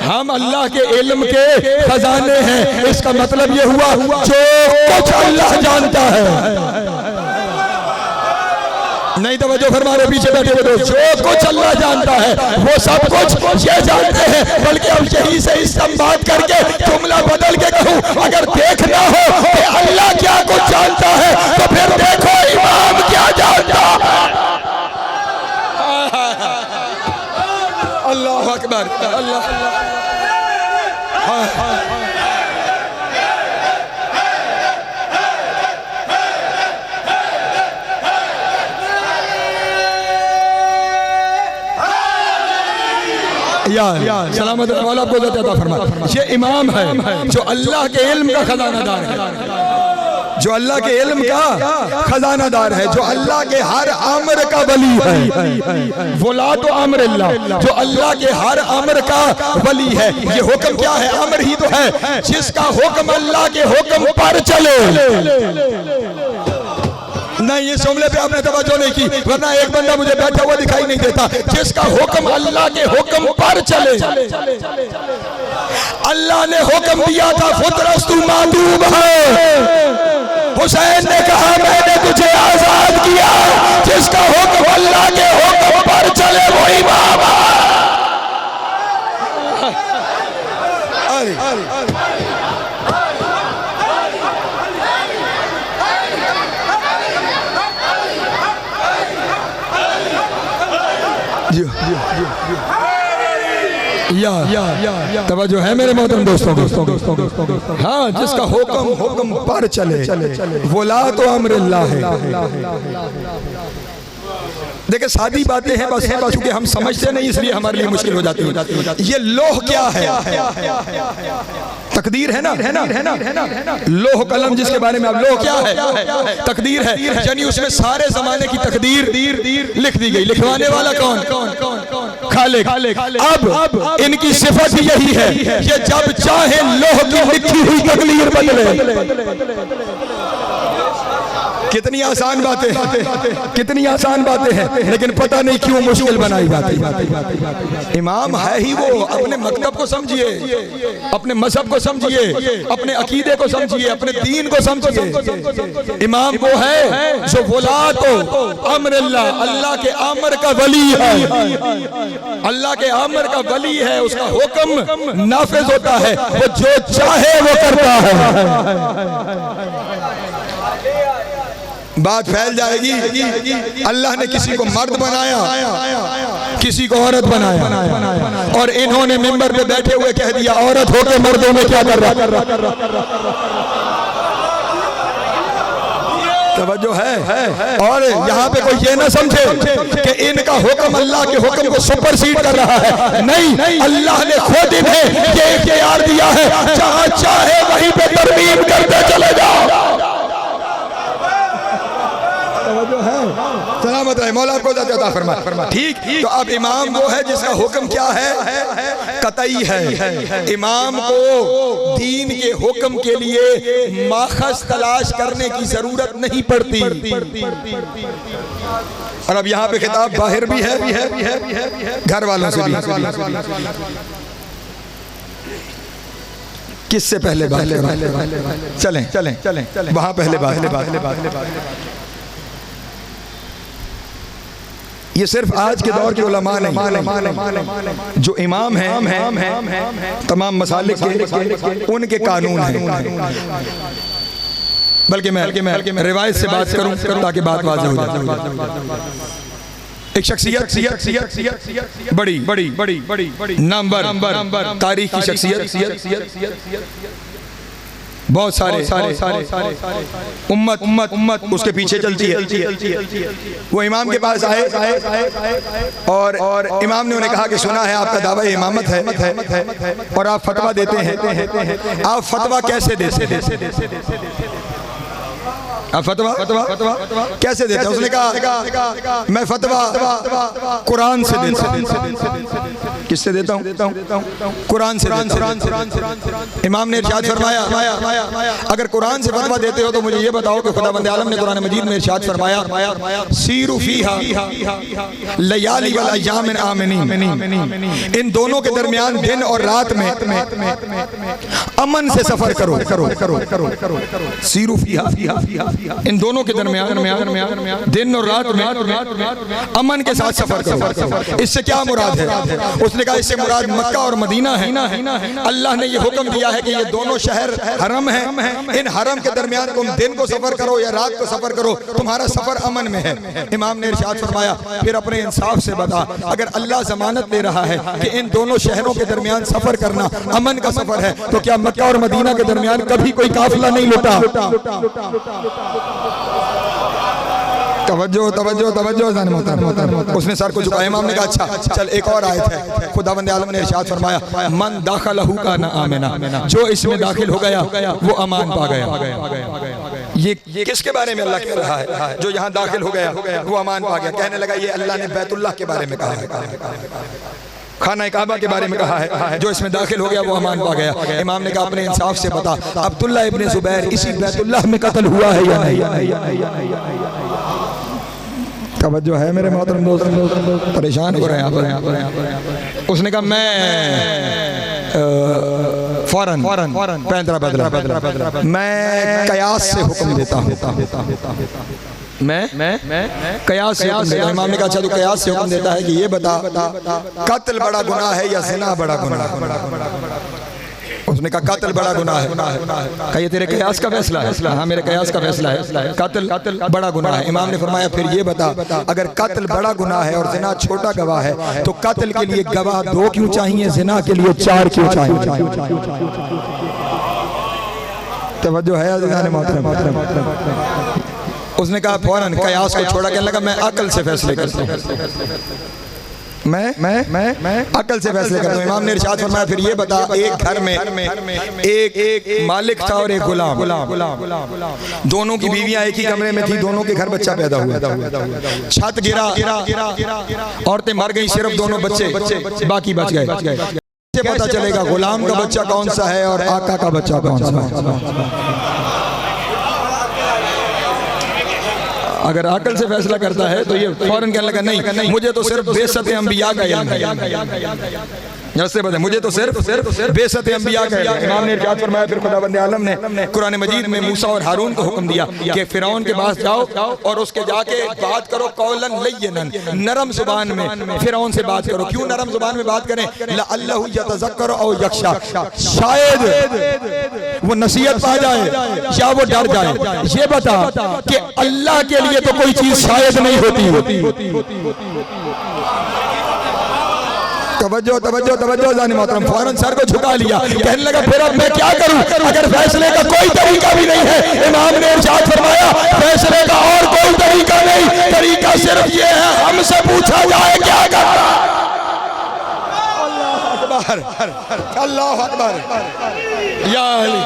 हम अल्लाह के इल्म के खजाने हैं। इसका मतलब ये हुआ जो कुछ अल्लाह जानता है। नहीं तो जो फरमा रहे पीछे बैठे हुए दोस्त, जो कुछ अल्लाह जानता है वो सब कुछ ये जानते हैं। बल्कि अब यही से इस सब बात करके जुमला बदल के कहूँ, अगर देखना हो कि अल्लाह क्या कुछ जानता है तो फिर देखो इमाम क्या जानता है। अल्लाह अकबर, अल्लाह यार सलामत मौला आपको अता फरमाए। ये इमाम है जो अल्लाह के इल्म का खजानादार है, जो अल्लाह के इल्म का खजानादार है, जो अल्लाह के हर अमर का वली है। वला तो अमरिल्लाह, जो अल्लाह के हर अमर का वली है। ये हुक्म क्या है? अमर ही तो है जिसका हुक्म अल्लाह के हुक्म पर चले। नहीं, इस जुमले पे आपने तवज्जो नहीं की, वरना एक बंदा मुझे बैठा हुआ दिखाई नहीं देता। जिसका हुक्म अल्लाह के हुक्म पर चले। अल्लाह ने हुक्म दिया था फुतरस्तु मादूब है। हुसैन ने कहा मैंने तुझे आजाद किया। जिसका हुक्म अल्लाह के हुक्म पर चले वो इमाम है। तवज्जो है मेरे मोहतरम दोस्तों। हाँ, जिसका हुक्म पर चले वो ला तो अम्रिल्लाह है। देखिए सादी बातें हैं बस, चूंकि हम समझते नहीं इसलिए हमारे लिए मुश्किल हो जाती है। ये लोह क्या है? तकदीर है ना। लोह कलम जिसके बारे में अब लोह क्या है? तकदीर है। यानी उसमें सारे जमाने की तकदीर लिख दी गई। लिखवाने वाला कौन? खालिक। अब इनकी सिफत यही है कि जब चाहे लोह की लिखी हुई तकदीर बदले। कितनी आसान बातें हैं, लेकिन पता नहीं क्यों मुश्किल बनाई जाती है। इमाम है ही वो। अपने मकतब को समझिए, अपने मजहब को समझिए, अपने अकीदे को समझिए, अपने दीन को समझिए। इमाम वो है जो वला तो अम्रिल्लाह, अल्लाह के अमर का वली है। अल्लाह के अमर का वली है। उसका हुक्म नाफिज होता है, वो जो चाहे वो करता है। बात फैल जाएगी। अल्लाह ने किसी को मर्द बनाया, किसी को औरत बनाया, और इन्होंने मिंबर पे बैठे हुए कह दिया औरत होके मर्दों में क्या कर रहा। तवज्जो है। और यहाँ पे कोई ये ना समझे कि इनका हुक्म अल्लाह के हुक्म को सुपरसीड कर रहा है। नहीं, अल्लाह ने खुद इन्हें ये इख्तियार दिया है, जहाँ चाहे वहीं पे तरमीम करते चले जाओ। सलामत रहे, मौला आपको अता फरमाए। ठीक, तो अब इमाम वो है जिसका हुक्म क्या है? कतई है। इमाम को दीन के हुक्म के लिए माखज तलाश करने की जरूरत नहीं पड़ती। और अब यहाँ पे खिताब बाहर भी है, घर वालों से भी। किससे पहले चलें वहां पहले ये सिर्फ आज के दौर के उलमा नहीं, जो इमाम हैं तमाम मसालिक के उनके कानून हैं। बल्कि मैं रिवायत से बात करूं ताकि बात वाज़ेह हो जाए। एक शख्सियत बड़ी नंबर तारीख की शख्सियत, बहुत सारे उम्मत उसके पीछे चलती है। वो इमाम के पास आए और इमाम ने उन्हें कहा कि सुना है आपका दावा इमामत है और आप फतवा देते हैं, आप फतवा कैसे देते? आप फतवा कैसे देते हैं? उसने कहा मैं फतवा कुरान से देता हूँ। किससे देता हूँ? कुरान से देता हूँ। इमाम ने इरशाद फरमाया अगर कुरान से फतवा देते हो तो मुझे ये बताओ कि खुदावंद आलम ने कुरान मजीद में इरशाद फरमाया सीरु फीहा लयाली वल अय्याम आमिनीन, इन दोनों के दरमियान दिन और रात में अमन से सफर करो। सीरु फीहा, इन दोनों के दरमियान दिन और रात में अमन के साथ सफर करो। इससे क्या मुराद है? उसने कहा इससे मुराद मक्का और मदीना है। अल्लाह ने ये हुक्म दिया है कि ये दोनों शहर हरम है, इन हरम के दरमियान तुम दिन को सफर करो या रात को सफर करो, तुम्हारा सफर अमन में है। इमाम ने इरशाद फरमाया फिर अपने इंसाफ से बता, अगर अल्लाह जमानत दे रहा है कि इन दोनों शहरों के दरमियान सफर करना अमन का सफर है, तो क्या मक्का और मदीना के दरमियान कभी कोई काफिला नहीं लुटा? तवज्जो जाने मोहतरम। उसने सर को झुकाया। इमाम ने कहा अच्छा चल एक और आयत है। खुदावंद आलम ने इरशाद फरमाया मन दाखलहू कान आमिना, जो इसमें दाखिल हो गया वो अमान पा गया। ये किसके बारे में अल्लाह कह रहा है? जो यहाँ दाखिल हो गया वो अमान पा गया। कहने लगा ये अल्लाह ने बैतुल्लाह के बारे में कहा है, खाना काबा के बारे में कहा है, जो इसमें दाखिल हो गया वो अमान पा गया। इमाम ने कहा अपने इंसाफ से बता अब्दुल्लाह इब्ने जुबैर इसी बैतुल्लाह में कत्ल हुआ है या नहीं? तवज्जो है मेरे मोहतरम दोस्त, परेशान हो रहे हैं यहाँ पर। उसने कहा मैं फौरन पैंतरा बदला, मैं कयास से हुक्म देता हूँ। मैं कयास से हुक्म देता। इमाम ने कहा अच्छा तू कयास से हुक्म देता है कि ये बता कत्ल बड़ा गुनाह है या ज़िना बड़ा गुनाह है? उसने कहा कत्ल बड़ा गुनाह है। कहा ये तेरे कयास का फैसला है? हाँ मेरे कयास का फैसला है, कत्ल बड़ा गुनाह है। इमाम ने फरमाया फिर ये बता अगर कत्ल बड़ा गुनाह है और ज़िना छोटा गवाह है तो कत्ल के लिए गवाह 2 क्यों चाहिए, ज़िना के लिए 4 क्यों चाहिए? तवज्जो है अज़ीज़ान मोहतरम। उसने कहा फौरन कयास को छोड़ा, कहने लगा मैं अकल से फैसले करता हूँ, मैं अकल से फैसले करता हूँ। इमाम ने इरशाद फरमाया फिर ये बता एक घर में एक मालिक था और एक गुलाम, दोनों की बीवियां एक ही कमरे में थी, दोनों के घर बच्चा पैदा हुआ। छत गिरा, औरतें मर गई, सिर्फ दोनों बच्चे बाकी बच गए। पता चलेगा गुलाम का बच्चा कौन सा है और आका का बच्चा कौन सा है? अगर अकल से फैसला करता है तो ये फौरन कहने लगा नहीं मुझे तो सिर्फ बेसत अंबिया का इल्म है। जैसे बता मुझे तो सिर्फ बेसत अंबिया का इल्म है। इमाम ने इरशाद फरमाया फिर खुदावंद आलम ने कुरान मजीद में मूसा और हारून को हुक्म दिया कि फिरौन के पास जाओ और उसके जाके बात करो कौलन लय्यनन, नरम जुबान में फिरौन से बात करो। क्यों नरम जुबान में बात करें? लअल्लहु यतज़क्करु औ यख्शा, शायद वो नसीहत पा जाए या वो डर जाए। ये बता कि अल्लाह के लिए तो कोई चीज शायद नहीं होती। तवज्जो जाने मोहतरम। फौरन सर को झुका लिया, कहने लगा फिर अब मैं क्या करूं अगर फैसले का कोई तरीका भी नहीं है? इमाम ने इरशाद फरमाया फैसले का और कोई तरीका नहीं, तरीका सिर्फ ये है हमसे पूछा जाए क्या करना। अल्लाह अकबर या अली।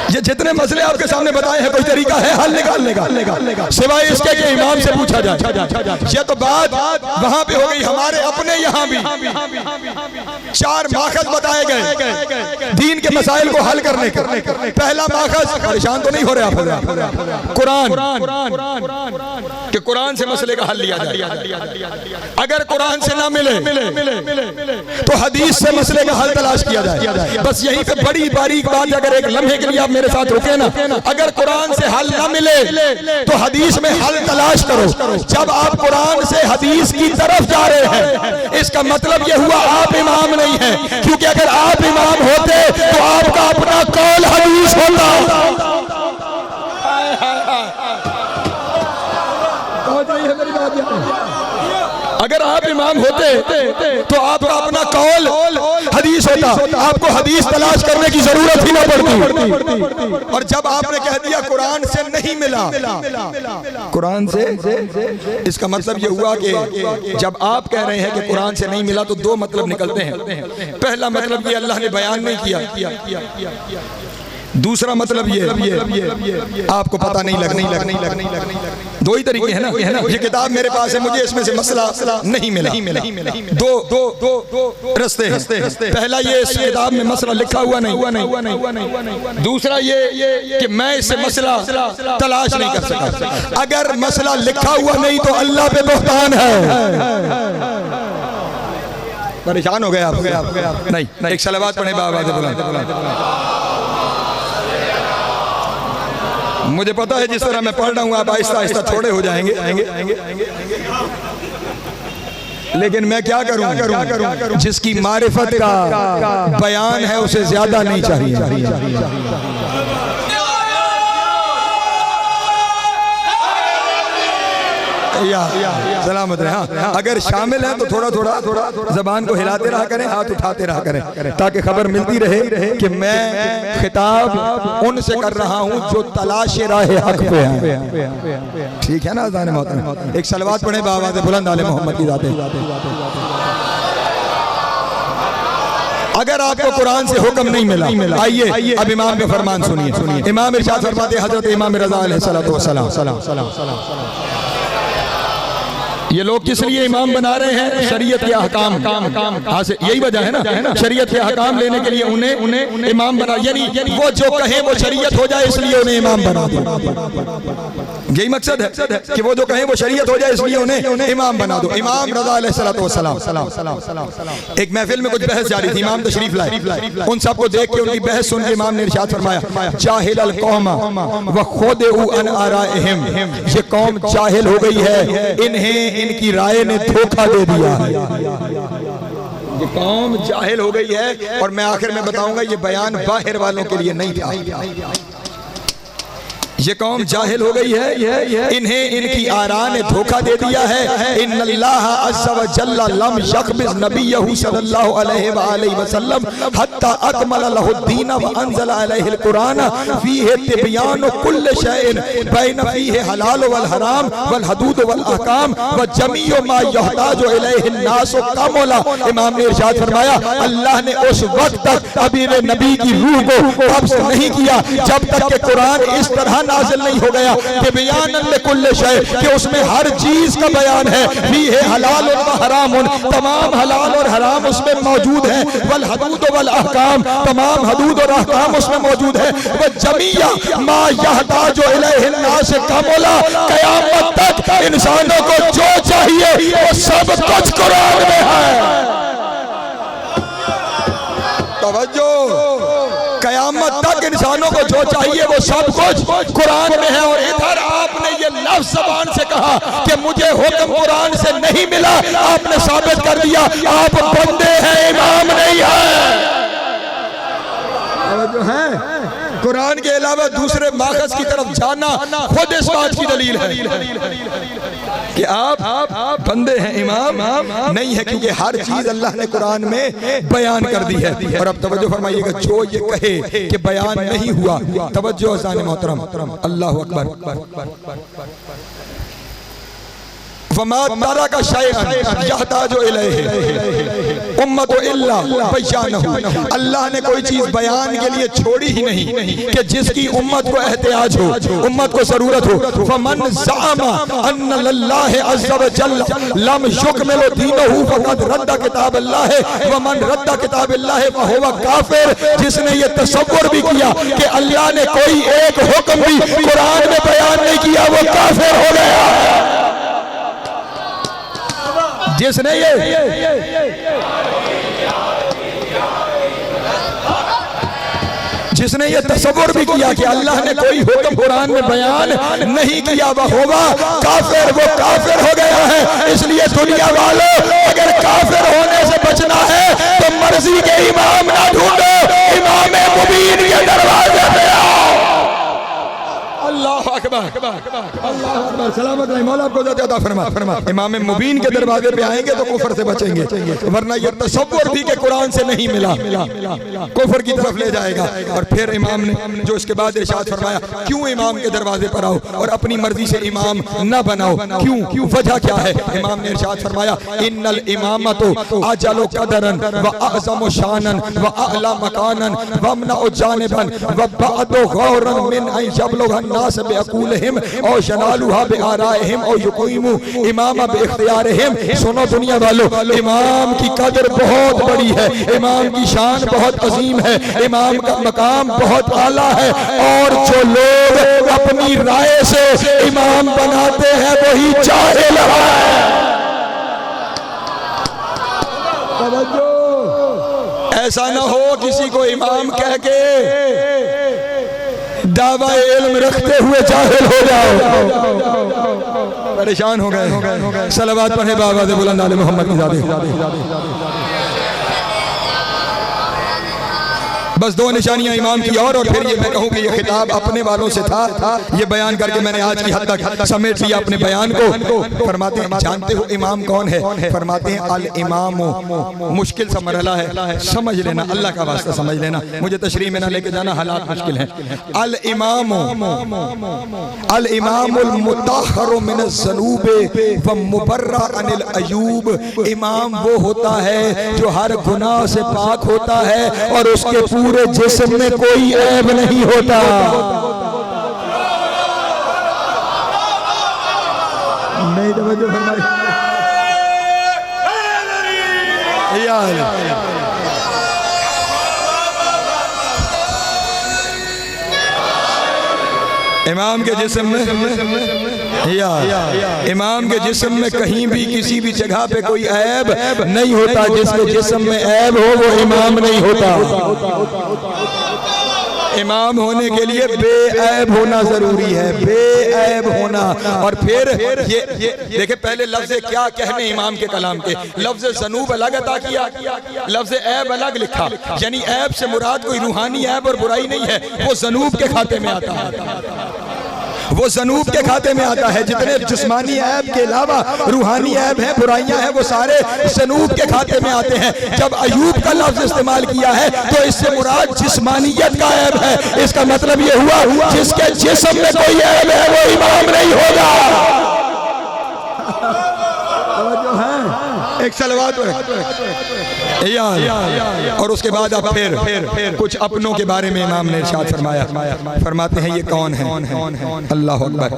ये जितने मसले आपके सामने बताए हैं कोई तरीका है हल निकालने का सिवाय इसके कि इमाम से पूछा जाए? ये तो बात वहां पे हो गई। हमारे अपने यहाँ भी 4 माखज़ बताए गए दीन के मसाइल को हल करने के। पहला माखज़, परेशान तो नहीं हो रहे आप? कुरान कि कुरान से मसले का हल लिया जाए। अगर कुरान से ना मिले तो हदीस से मसले का हल तलाश किया जाए। बस यहीं पे बड़ी बारीक बात, अगर एक लम्हे के लिए आप मेरे साथ रुके ना, अगर कुरान से हल न मिले तो हदीस में हल तलाश करो। जब आप कुरान से हदीस की तरफ जा रहे हैं, इसका मतलब यह हुआ आप इमाम नहीं है, क्योंकि अगर आप इमाम होते तो आपका अपना कौल हदीस होता। अगर आप इमाम होते तो आपका अपना कौल हदीस होता, आपको हदीस तलाश करने की जरूरत ही ना पड़ती। और जब आपने कह दिया कुरान से नहीं मिला, कुरान से, इसका मतलब यह हुआ कि जब आप कह रहे हैं कि कुरान से नहीं मिला तो दो मतलब निकलते हैं। पहला मतलब ये अल्लाह ने बयान नहीं किया, दूसरा मतलब ये आपको पता नहीं लगना। दो ही तरीके हैं ना। ये किताब मेरे पास है, मुझे इसमें से मसला नहीं मिला। दो रस्ते हैं। पहला ये इस किताब में मसला लिखा हुआ नहीं, दूसरा ये कि मैं इससे मसला तलाश नहीं कर सका। अगर मसला लिखा हुआ नहीं तो अल्लाह पे बहतान है। परेशान हो गए आप? नहीं, एक सलावत पढ़े बाबा। मुझे पता है जिस तरह मैं पढ़ रहा हूँ आप आहिस्ता आहिस्ता थोड़े हो जाएंगे, लेकिन मैं क्या करूँ? जिसकी मारिफत का बयान है उसे ज्यादा नहीं चाहिए। सलामत रहे। हाँ, अगर शामिल है तो थोड़ा थोड़ा जबान को हिलाते रहा करें, हाथ उठाते रहा करें, ताकि खबर मिलती रहे कि मैं खिताब उनसे कर रहा हूं जो तलाश राह हक पे हैं। ठीक है ना अज़ान मोहतरम? एक सलवात पढ़े बावाज़ बुलंद आले मोहम्मद की जाते। अगर आपको कुरान से हुक्म नहीं मिला, आइए अब इमाम का फरमान सुनिए। इमाम इरशाद फरमाते, हजरत इमाम रज़ा अलैहिस्सलातु वस्सलाम, ये लोग किस लिए इमाम बना रहे हैं? शरीयत के अहकाम, यही वजह है ना, शरीयत के अहकाम लेने के लिए उन्हें इमाम बना, यानी वो जो कहे वो शरीयत हो जाए इसलिए उन्हें इमाम बना दो। यही मकसद है कि वो जो कहे वो शरीयत हो जाए इसलिए उन्हें इमाम बना दो। इमाम रज़ा अलैहिस्सलातु वस्सलाम, एक महफिल में कुछ बहस जारी थी, इमाम तशरीफ लाए। उन सबको देख के उनकी बहस सुन के इमाम ने इरशाद फरमाया, जाहिल कौम व खुदउ अन आराइहिम, ये कौम जाहिल हो गई है, इन्हें इनकी राय ने धोखा दे दिया है। ये कौम जाहिल हो गई है। और मैं आखिर में बताऊंगा ये बयान बाहर वालों के लिए नहीं था। ये कौम जाहिल हो गई है, इन्हें इनकी आरा ने धोखा दे दिया है। इन्नल्लाह अज़्ज़ा व जल्ला लम यक़बिज़ नबिय्यहु सल्लल्लाहु अलैहि वसल्लम हत्ता अकमल लहु दीन व अंज़ल अलैहिल कुरान फीहि तिबयानु कुल्लि शैइन बैन फीहि हलाल वल हराम वल हदूद वल अहकाम व जमीउ मा यहताजु इलैहि नास कामला। इमाम ने इरशाद फरमाया, अल्लाह ने उस वक्त तक अमीर नबी की रूह को कब्ज़ नहीं किया जब तक कि कुरान इस तरह नाज़िल नहीं हो गया कि बयानन लिकुल्लि शै, कि उसमें हर चीज का बयान है। फीहि हलाल व हराम, तमाम हलाल और हराम उसमें मौजूद है। वल हदूद वल अहकाम, तमाम हदूद और अहकाम उसमें मौजूद है। व जमीया मा यहताजु इलैहि नास कामला, क़यामत तक इंसानों को जो चाहिए वो सब कुछ कुरान में है। तवज्जो, कयामत तक इंसानों को जो चाहिए वो सब कुछ कुरान में है। और इधर आपने ये लफ्ज़ ज़बान से कहा कि मुझे हुक्म कुरान से नहीं मिला, आपने साबित कर दिया आप बंदे हैं, इमाम नहीं है। जो है कुरान के अलावा दूसरे माखज़ की तरफ जाना खुद इस बात की दलील है कि आप बंदे हैं, इमाम नहीं है, क्योंकि हर चीज अल्लाह ने कुरान में बयान कर दी है। और अब तवज्जो फरमाइएगा, जो ये कहे कि बयान नहीं हुआ, तवज्जो अज़ान मोहतरम, अल्लाहु अकबर। वमा तरका शैअन यहताजु इलैहि उम्मतु इल्ला बयानहु, अल्लाह ने कोई चीज बयान के लिए छोड़ी ही नहीं कि जिसकी उम्मत को एहतियाज हो, उम्मत को जरूरत हो। फमन ज़अमा अन्न लिल्लाहि अज़्ज़ा व जल्ला लम युकमिल दीनहु फक़द रद्दा किताबल्लाह व मन रद्दा किताबल्लाह फहुवा काफिर, जिसने ये तसव्वुर भी किया कि अल्लाह ने कोई एक हुक्म भी कुरान में बयान नहीं किया वो काफिर हो गया। जिसने जिसने ये तसव्वुर भी किया कि अल्लाह ने कोई हुक्म कुरान में बयान नहीं किया वह होगा काफिर, वो काफिर हो गया है। इसलिए दुनिया वालों, अगर काफिर होने से बचना है तो मर्जी के इमाम ना ढूंढो, इमाम मुबीन के दरवाजे पे आओ। अल्लाह अकबर, अल्लाह अकबर। सलामत रहे मौला, आपको ज़्यादा फरमा। इमाम मुबीन के दरवाजे पे आएंगे तो कुफर से बचेंगे, वरना ये तसव्वुर भी के कुरान से नहीं मिला, कुफर की तरफ ले जाएगा। और फिर इमाम ने जो इसके बाद इरशाद फरमाया, क्यों इमाम के दरवाजे पर आओ और अपनी मर्जी से इमाम न बनाओ, क्यों, वजह क्या है? इमाम ने इरशाद फरमाया, इन्नल इमामतु अजलु कदरन व अअज़मु शानन व अअला मकानन व अमनउ जानिबन व बअदु गौरन मिन अन यबलुगन नास बिअक़ूलिहिम औ यनालुहा बिआराइहिम औ युक़ीमु इमामा बिइख्तियारिहिम। सुनो दुनिया वालों, इमाम की कदर बहुत बड़ी है, इमाम की शान बहुत अजीम है, इमाम का मकाम बहुत आला है। और जो लोग अपनी राय से इमाम बनाते हैं वही जाहिल है। ऐसा ना हो किसी को इमाम कह के दावा इल्म रखते हुए जाहिल हो जाओ, परेशान हो गए। सलावत पढ़े बाबा से बुलंद आले मोहम्मद की ज़ात। बस दो निशानियां इमाम की और फिर ये मैं कहूँ कि ये खिताब अपने वालों से था, ये बयान करके मैंने आज की हद तक समेट लिया अपने बयान को। फरमाते हैं, जानते हो इमाम कौन है? फरमाते हैं अल इमाम। मुश्किल सा मरहला है, समझ लेना, अल्लाह का वास्ता समझ लेना, मुझे तशरीह में ना लेके जाना, हालात मुश्किल हैं। अल इमाम, अल इमामुल मुताहहरु मिनज़ ज़ुनूबि व मुबर्रा अनिल अयूब। इमाम वो होता है जो हर गुनाह से पाक होता है और उसके पूरे जिस्म में कोई ऐब नहीं होता। नहीं तवज्जो फरमाई यार। इमाम के जिस्म में या इमाम के जिस्म में कहीं भी किसी भी जगह पे कोई ऐब नहीं होता। जिसके जिस्म में ऐब हो वो इमाम नहीं होता। इमाम होने के लिए बेऐब होना जरूरी है, बेऐब होना। और फिर ये देखे, पहले लफ्ज़ क्या कहने इमाम के कलाम के, लफ्ज़ ज़नूब अलग अता किया, लफ्ज़ ऐब अलग लिखा। यानी ऐब से मुराद कोई रूहानी ऐब और बुराई नहीं है, वो ज़नूब के खाते में आता है, वो ज़नूब के खाते में आता है। जितने जिस्मानी ऐब के अलावा रूहानी ऐब है, बुराइयां हैं, वो सारे ज़नूब के खाते में आते हैं। जब अयूब का लफ्ज़ इस्तेमाल किया है तो इससे मुराद जिस्मानियत का ऐब है। इसका मतलब ये हुआ जिसके जिस्म में कोई ऐब है वो इमाम नहीं होगा। एक सलवात और उसके बाद अब फिर कुछ अपनों के बारे में इमाम ने इरशाद फरमाया। फरमाते हैं ये कौन है? अल्लाह अकबर।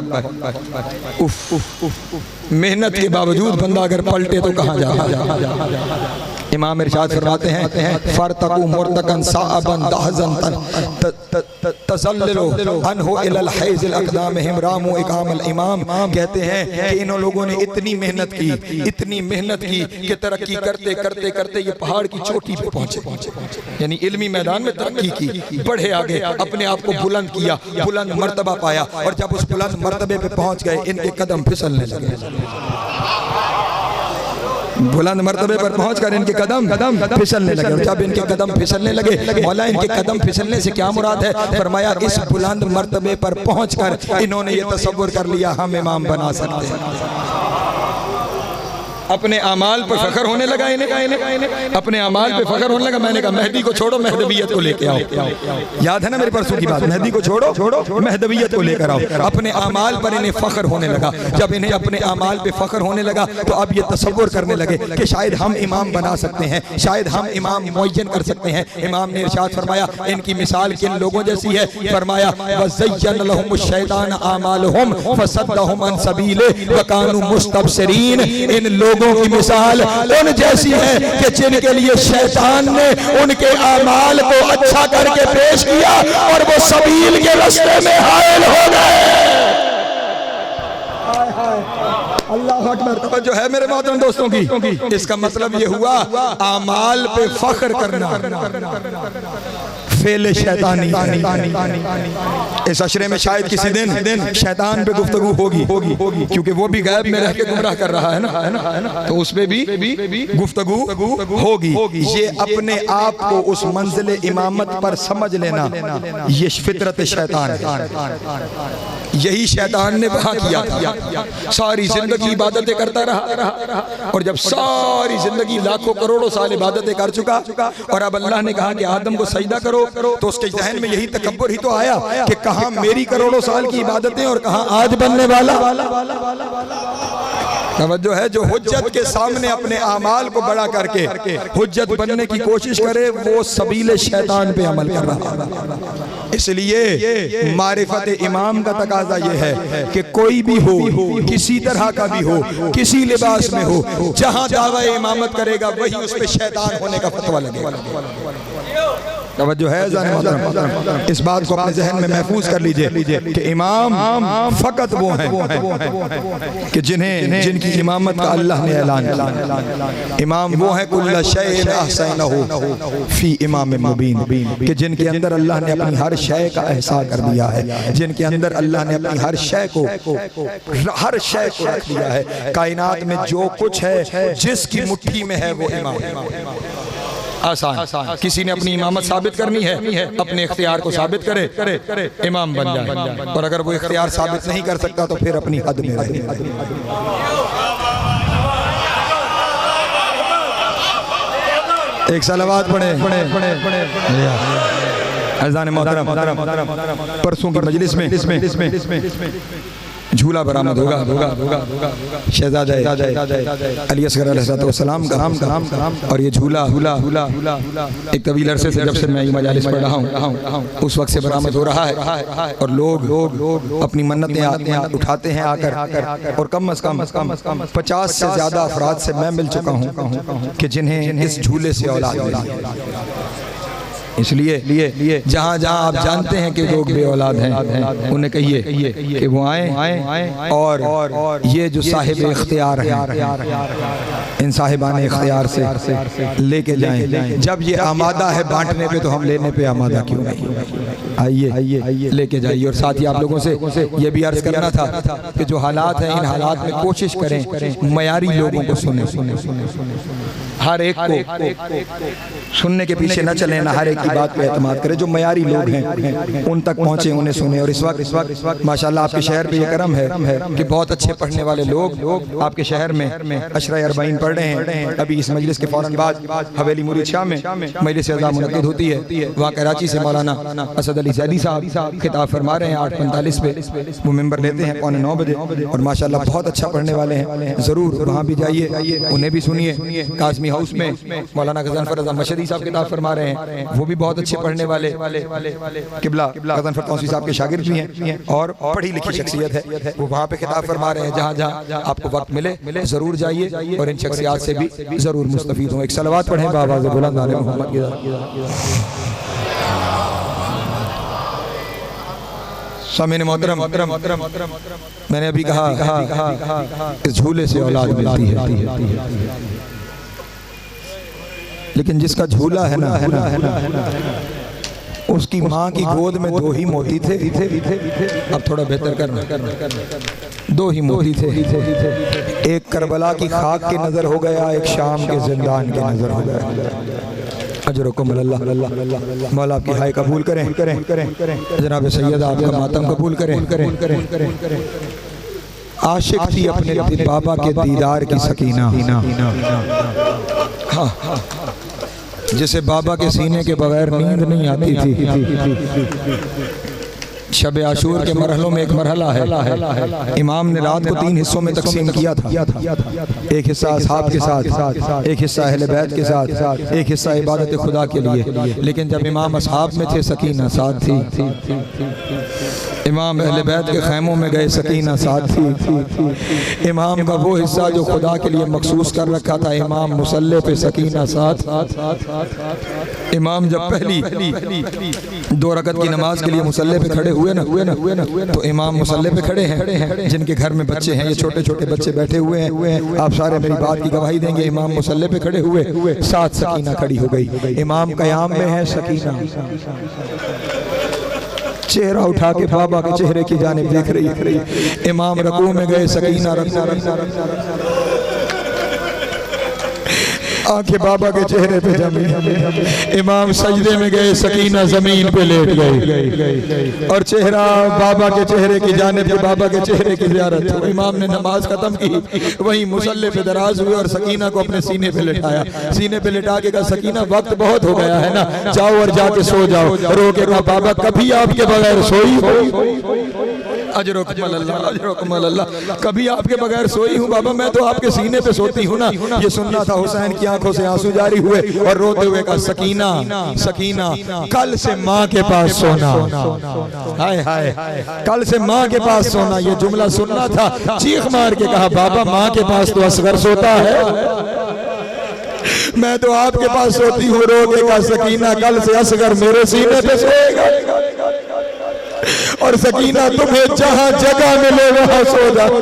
मेहनत के बावजूद बंदा अगर पलटे तो कहाँ जा। इमाम इरशाद फरमाते हैं फरतकू मुर्तकन साअबन दहजन तसल्लु अनहु इलल हैज़िल अक़दामिहिम रामू इकामल इमाम। कहते हैं कि इन लोगों ने इतनी मेहनत की कि तरक्की करते करते करते ये पहाड़ की चोटी पे पहुंचे, यानी इल्मी मैदान में तरक्की की, बढ़े आगे, अपने आप को बुलंद किया, बुलंद मर्तबा पाया। और जब उस बुलंद मर्तबे पे पहुंच गए इनके कदम फिसलने लगे। बुलंद मर्तबे पर पहुंचकर इनके कदम फिसलने लगे। और जब इनके कदम फिसलने लगे, मौला इनके कदम फिसलने से क्या मुराद है? फरमाया इस बुलंद मर्तबे पर पहुंचकर इन्होंने ये तसव्वुर कर लिया हम इमाम बना सकते हैं। अपने अमाल पर फखर होने लगा, अपने अमाल पे फखर होने लगा। मैंने कहा मेहदी को छोड़ो, महदवियत को लेके आओ। याद है ना मेरे परसों की बात, मेहदी को छोड़ो महदवियत को लेकर आओ। अपने अमाल पर इन्हें फखर होने लगा। जब इन्हें अपने अमाल पे फखर होने लगा तो अब ये तसव्वुर करने लगे कि शायद हम इमाम बना सकते हैं, शायद हम इमाम मुअय्यन कर सकते हैं। इमाम ने इरशाद फरमाया इनकी मिसाल किन लोगों जैसी है? फरमाया वज़य्यन लहुमुश शैतान आमालहुम फसद्दहुम अन सबीले व कानू मुस्तबसिरीन। इन लोगों की मिसाल उन जैसी है कि जिनके लिए शैतान ने उनके आमाल को अच्छा करके पेश किया और वो सबील के रास्ते में हायल हो गए। अल्लाह अकबर। जो है मेरे मोहतरम दोस्तों की, इसका मतलब ये हुआ आमाल पे फख्र करना फेले शैतानी। इस अशरे में शायद किसी दिन शैतान पे गुफ्तगू होगी, क्योंकि वो भी गैब में रह के गुमराह कर रहा है ना, तो उस पे भी गुफ्तगू होगी। ये अपने आप को उस मंजिल इमामत पर समझ लेना, ये फितरत शैतान है। यही शैतान ने वहां किया था। सारी जिंदगी इबादतें करता रहा, और जब सारी जिंदगी लाखों करोड़ों साल इबादतें कर चुका और अब अल्लाह ने कहा कि आदम को सजदा करो, तो उसके जहन में यही तकब्बुर ही तो आया कि कहां मेरी करोड़ों साल की इबादतें और कहां आज बनने वाला। तवज्जो है, जो हुज्जत के सामने अपने आमाल को बड़ा करके हुज्जत बनने की कोशिश करे, वो सबीले शैतान पे अमल कर रहा है। इसलिए मारिफत इमाम का तकाजा ये है कि कोई भी हो, किसी तरह का भी हो, किसी लिबास में हो, जहां दावा इमामत करेगा वही उस पे शैतान होने का फतवा लगेगा। तवज्जो है जाने मोहतरम, इस बात को अपने जहन में महफूज कर लीजिए कि इमाम फकत वो हैं कि जिनकी इमामत का अल्लाह ने ऐलान किया। इमाम वो है कुल्ल शैइन अहसनहु फी इमाम मुबीन, कि जिनके अंदर अल्लाह ने अपनी हर शय का एहसास कर दिया है, जिनके अंदर अल्लाह ने अपनी हर शय को रख दिया है। कायनात में जो कुछ है, जिसकी मुट्ठी में है, वो इमाम है। आसान, किसी ने अपनी इमामत साबित करनी है, अपने इख्तियार को साबित करे, इमाम बन जाए। और अगर वो इख्तियार साबित नहीं कर सकता तो फिर अपनी हद में रहे। एक सलावत पढ़े। अज़ान मोहतरम, परसों की मजलिस में झूला बरामद होगा शहजादा अली असगर अलैहिस्सलाम का। और ये झूला एक तवील अरसे से, जब से मैं ये मजालिस पढ़ रहा हूँ, उस वक्त से बरामद हो रहा है। और लोग अपनी मन्नतें उठाते हैं आकर, और कम अज कम 50 से ज्यादा अफराद से मैं मिल चुका हूँ कि जिन्हें इस झूले से औलाद मिली। इसलिए जहाँ जहाँ आप जानते हैं कि लोग बे औलाद हैं, उन्हें कहिए कि वो आए और ये जो साहिब इख्तियार हैं, इन साहिबान इख्तियार से लेके जाएं। जब ये आमादा है बांटने पे, तो हम लेने पे आमादा क्यों नहीं? आइए लेके जाइए। और साथ ही आप लोगों से ये भी अर्ज करना था कि जो हालात हैं, इन हालात में कोशिश करें मयारी लोगों को सुने। हर एक को सुनने के पीछे न चले, ना हर एक की बात पे एतमाद करें। जो मयारी लोग हैं उन तक पहुंचे, उन्हें सुने। और इस वक्त माशाल्लाह आपके शहर पे ये करम है कि बहुत अच्छे पढ़ने वाले लोग आपके शहर में अशरा अरबाइन पढ़ रहे हैं। अभी इस मजलिस के फौरन बाद हवेली मुरीद शाह में मजलिस अज़ा मुनक्किद होती है। वहाँ कराची से मौलाना असद अली ज़ैदी साहब खिताब फरमा रहे हैं 8:45 पे। वो मेंबर लेते हैं 8:45 बजे, और माशाल्लाह बहुत अच्छा पढ़ने वाले हैं। ज़रूर वहाँ भी जाइए, उन्हें भी सुनिए। काज़मी हाउस में मौलाना गज़नफ़र रज़ा मशहदी साहब किताब फरमा रहे हैं, वो भी बहुत अच्छे पढ़ने वाले किबला गज़नफ़र तौसी साहब के शागिर्द भी हैं और पढ़ी लिखी शख्सियत है। वो वहाँ पे किताब फरमा रहे हैं। जहाँ जहाँ आपको वक्त मिले ज़रूर जाइए और इन शख्सियात से भी ज़रूर मुस्तफ़ीद हों। एक सलवात पढ़ें बावाज़ बुलंद आले मोहम्मद की। सामने मोहतरम, मैंने अभी कहा इस झूले से औलाद मिलती है, लेकिन जिसका झूला है ना, उसकी माँ की गोद में 2 ही मोती थे। अब थोड़ा बेहतर करना, 2 ही मोती थे। एक करबला की खाक की नजर हो गया, एक शाम के जिंदान की नजर हो गया। अजरकुम अल्लाह, मौला आपकी हाय कबूल करें। जनाब सैयद आपका मातम कबूल करें। आशिक थी अपने बाबा के दीदार की सकीना, जिसे बाबा के सीने के बगैर नींद नहीं आती थी। शब आशूर के मरहलों में एक मरहला है। इमाम ने रात को 3 हिस्सों में तकसीम किया था। एक हिस्सा असहाब के साथ, एक हिस्सा अहले बैत के साथ, एक हिस्सा इबादत खुदा के लिए। लेकिन जब इमाम असहाब में थे, सकीना साथ थी। इमाम अहले बैत के खैमों में गए, सकीना साथ थी। इमाम का वो हिस्सा जो खुदा के लिए मखसूस कर रखा था, इमाम मुसल्ले पे, सकीना साथ। इमाम जब पहली 2 रकत की नमाज के लिए मुसल्ले पे खड़े हुए ना तो इमाम मुसल्ले पे खड़े हैं, जिनके घर में बच्चे हैं, ये छोटे छोटे बच्चे बैठे हुए हैं, आप सारे मेरी बात की गवाही देंगे। इमाम मुसल्ले पे खड़े हुए, साथ सकीना खड़ी हो गई। इमाम कयाम में है, सकीना चेहरा उठा के बाबा के चेहरे की जानिब देख रही है। इमाम रकू में गए, सकीना आंखें बाबा के चेहरे पे जमी। इमाम सजदे में गए, सकीना जमीन पे लेट गई और चेहरा बाबा के चेहरे की जानिब, बाबा के चेहरे की ज़ियारत हो। इमाम ने नमाज खत्म की, वहीं मुसल्ले पे दराज हुए और सकीना को अपने सीने पे लिटाया। सीने पे लिटा के कहा, सकीना वक्त बहुत हो गया है ना, जाओ और जाके सो जाओ। रो के कहा, बाबा कभी आपके बगैर सोई? अजरुकमल अल्लाह, कभी आपके बगैर सोई हूँ बाबा, मैं तो आपके सीने पे सोती हूँ ना। ये सुनना था। हुसैन की आंखों से आंसू जारी हुए और रोते हुए कहा, सकीना सकीना कल से माँ के पास सोना। हाय हाय, कल से माँ के पास सोना। ये जुमला सुनना था। चीख मार के कहा, बाबा माँ के पास तो असगर सोता है, मैं तो आपके पास सोती हूँ। रो के कहा, सकीना कल से असगर मेरे सीने पे सोएगा और सकीना तुम्हें जहां जगह मिले वहां सो जाओ।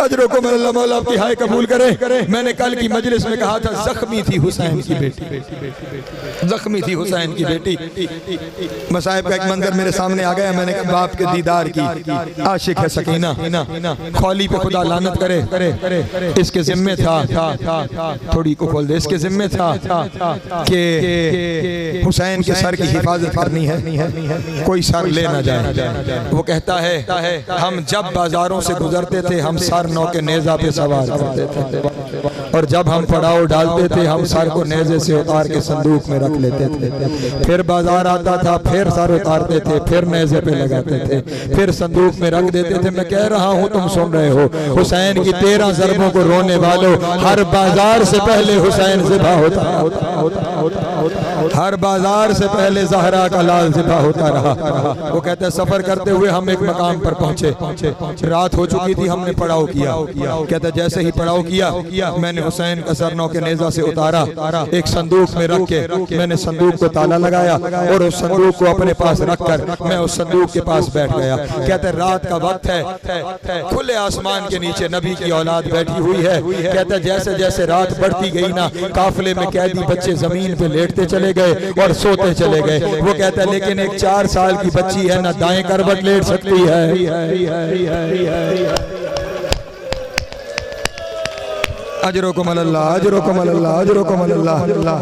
अजरों को मौला आपकी हाय कबूल करे। मैंने कल की मजलिस में कहा था, जख्मी थी हुसैन की बेटी, जख्मी थी हुसैन की बेटी। मसाइब का एक मंजर मेरे सामने आ गया। मैंने कहा, बाप के दीदार की आशिक है सकीना, खौली पे खुदा लानत करे। इसके जिम्मे था, थोड़ी को खोल दे, इसके जिम्मे था कि हुसैन के सर की हिफाजत करनी है, कोई सर ले ना जाए। वो कहता है, हम जब बाजारों से गुजरते थे हम सर नौ के नेजा पे सवार करते थे और जब हम पड़ाव डालते थे हम सर को नेजे से उतार के संदूक में रख लेते थे। फिर बाजार आता था, फिर सर उतारते थे, फिर नेजे पे लगाते थे, फिर संदूक में रख देते थे। मैं कह रहा हूँ, तुम सुन रहे हो। हुसैन की 13 ज़रबों को रोने वालों, हर बाजार से पहले हुसैन ज़िबा होता, हर बाजार से पहले ज़हरा का लाल ज़िबा होता रहा। वो कहते हैं, सफर करते हुए हम एक मकाम पर पहुंचे, रात हो चुकी थी, हमने पड़ाव किया। कहते जैसे ही पड़ाव किया, मैंने हुसैन का सर नौ के नेजा से उतारा, एक संदूक में रख के मैंने संदूक को ताला लगाया और उस संदूक को अपने पास रखकर मैं उस संदूक के पास बैठ गया। कहते रात का वक्त है, खुले आसमान के नीचे नबी की औलाद बैठी हुई है। कहते जैसे जैसे रात बढ़ती गई ना, काफिले में कैदी बच्चे जमीन पे लेटते चले गए और सोते चले गए। वो कहता है, लेकिन एक 4 साल की बच्ची है ना, दाएं करवट लेट सकती है। अजरों को मल्ला, अजरों को मल्ला, अजरों को मल्ला।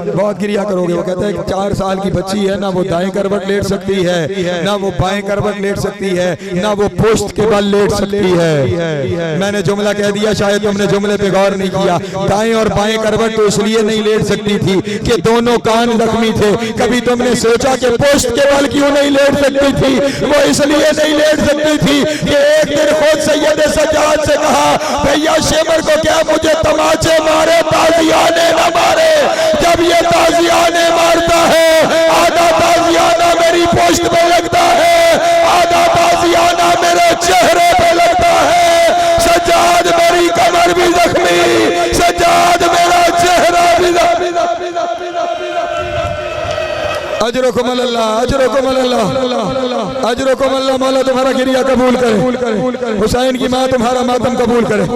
बहुत गिरिया करोगे। वो कहता है 4 साल की बच्ची है ना, वो दाएं करवट लेट सकती है, ना वो बाएं करवट लेट सकती है, ना वो पोस्ट के बल लेट सकती है। मैंने जुमला कह दिया, शायद तुमने जुमले पे गौर नहीं किया। दाएं और बाएं करवट तो इसलिए नहीं लेट सकती थी कि दोनों कान जख्मी थे। कभी तुमने सोचा कि पोस्ट के बल क्यों नहीं लेट सकती थी? वो इसलिए नहीं लेट सकती थी कि एक दिन खुद सैयद सज्जाद से कहा, भैया शेमर को क्या मुझे तमाचे मारे, ताजियाने न मारे। जब ये ताजियाने मारता है, आधा ताजियाना मेरी पोस्ट पे लगता है, आधा ताजियाना मेरे चेहरे पे लगता है। सज्जाद मेरी कमर भी जख्मी, सज्जाद मेरा चेहरा भी जख्मी। अजरों को मल्ला, अजरों को मल्ला, अजरों को मल्ला। मौला तुम्हारा गिरिया कबूल करे, हुसैन की माँ तुम्हारा मातम कबूल करे।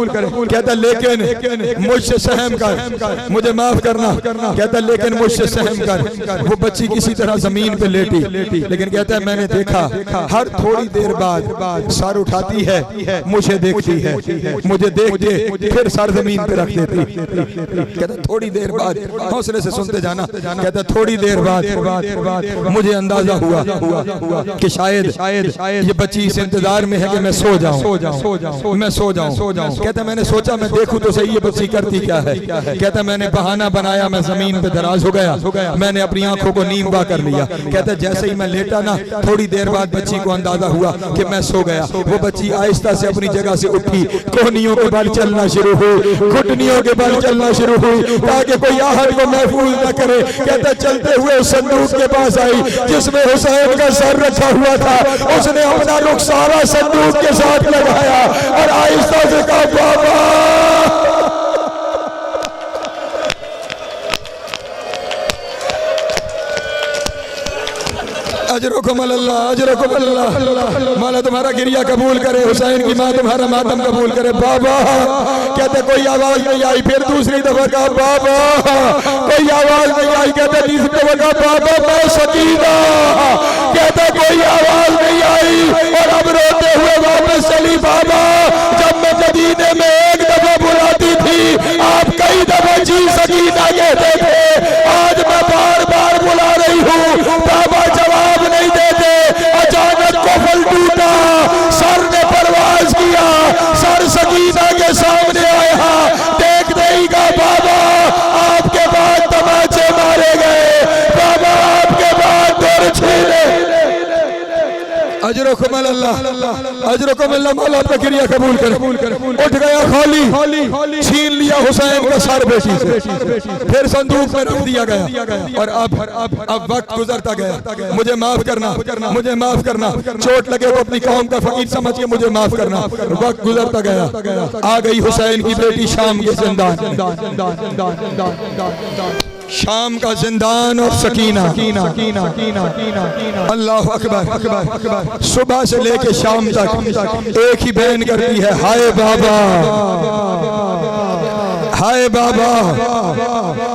कहता लेकिन मुझसे सहम कर, मुझे माफ करना। कहता लेकिन मुझसे सहम कर। वो बच्ची किसी तरह जमीन पे लेटी, लेकिन कहता है मैंने देखा हर थोड़ी देर बाद सर उठाती है, मुझे देखती है, मुझे देख के फिर सर जमीन पे रख देती। कहता थोड़ी देर बाद, हौसले से सुनते जाना। कहता थोड़ी देर बाद मुझे अंदाजा हुआ कि शायद ये बच्ची इस इंतजार में है कि मैं सो जाऊं, मैं सो जाऊं। कहता मैंने सोचा मैं देखूं तो सही ये बच्ची करती क्या है। कहता मैंने बहाना बनाया, मैं जमीन पे दराज हो गया, मैंने अपनी आंखों को नींबा कर लिया। कहता जैसे ही मैं लेटा ना, थोड़ी देर बाद बच्ची को अंदाजा हुआ कि मैं सो गया। वो बच्ची आहिस्ता से अपनी जगह से उठी, कोहनियों के बल चलना शुरू हुई, घुटनियों के बल चलना शुरू हुई ताकि कोई आहट को महफूज न करे। कहता चलते हुए उस संदूक के पास आई जिसमें हुसैन का सर रखा हुआ था। उसने अपना रुख सारा संदूक के साथ लगाया और आहिस्ता से कहा, बाबा। अजरों को मल्ला, अजरकुमुल्लाह। मौला तुम्हारा गिरिया कबूल करे, हुसैन की माँ तुम्हारा मातम कबूल करे। बाबा कहते कोई आवाज नहीं आई, फिर दूसरी दफा कहा बाबा, कोई आवाज नहीं आई, कहते तीसरी दफा कहा बाबा मैं सकीना, कहते कोई आवाज नहीं आई, और अब रोते हुए वापस चली। बाबा जब मैं मदीने में एक दफा बुलाती थी आप कई दफा जी सकीना कहते थे, आज मैं बार बार बुला रही हूँ, बाबा जवाब नहीं देते। अचानक कफल टूटा, सर ने परवाज किया, सर सकीना के सामने आया, देखते ही का बाबा आपके बाद तमाचे मारे गए, बाबा आपके बाद दौर छीने। अजरकुमुल्लाह, अजरकुमुल्लाह। मौला आपका गिरिया कबूल करे। उठ गया खोली, छीन लिया हुसैन का सर बेटी से, फिर संदूक में रख दिया गया। और अब वक्त गुजरता गया, मुझे माफ करना, मुझे माफ करना, चोट लगे तो अपनी कौम का फकीर समझ के मुझे माफ करना। वक्त गुजरता गया, आ गई हुसैन की बेटी शाम के जिंदान, शाम का जिंदान और सकीना। अल्लाह अकबर। सुबह से लेके शाम तक एक ही बहन करती है, हाय बाबा, हाय बाबा।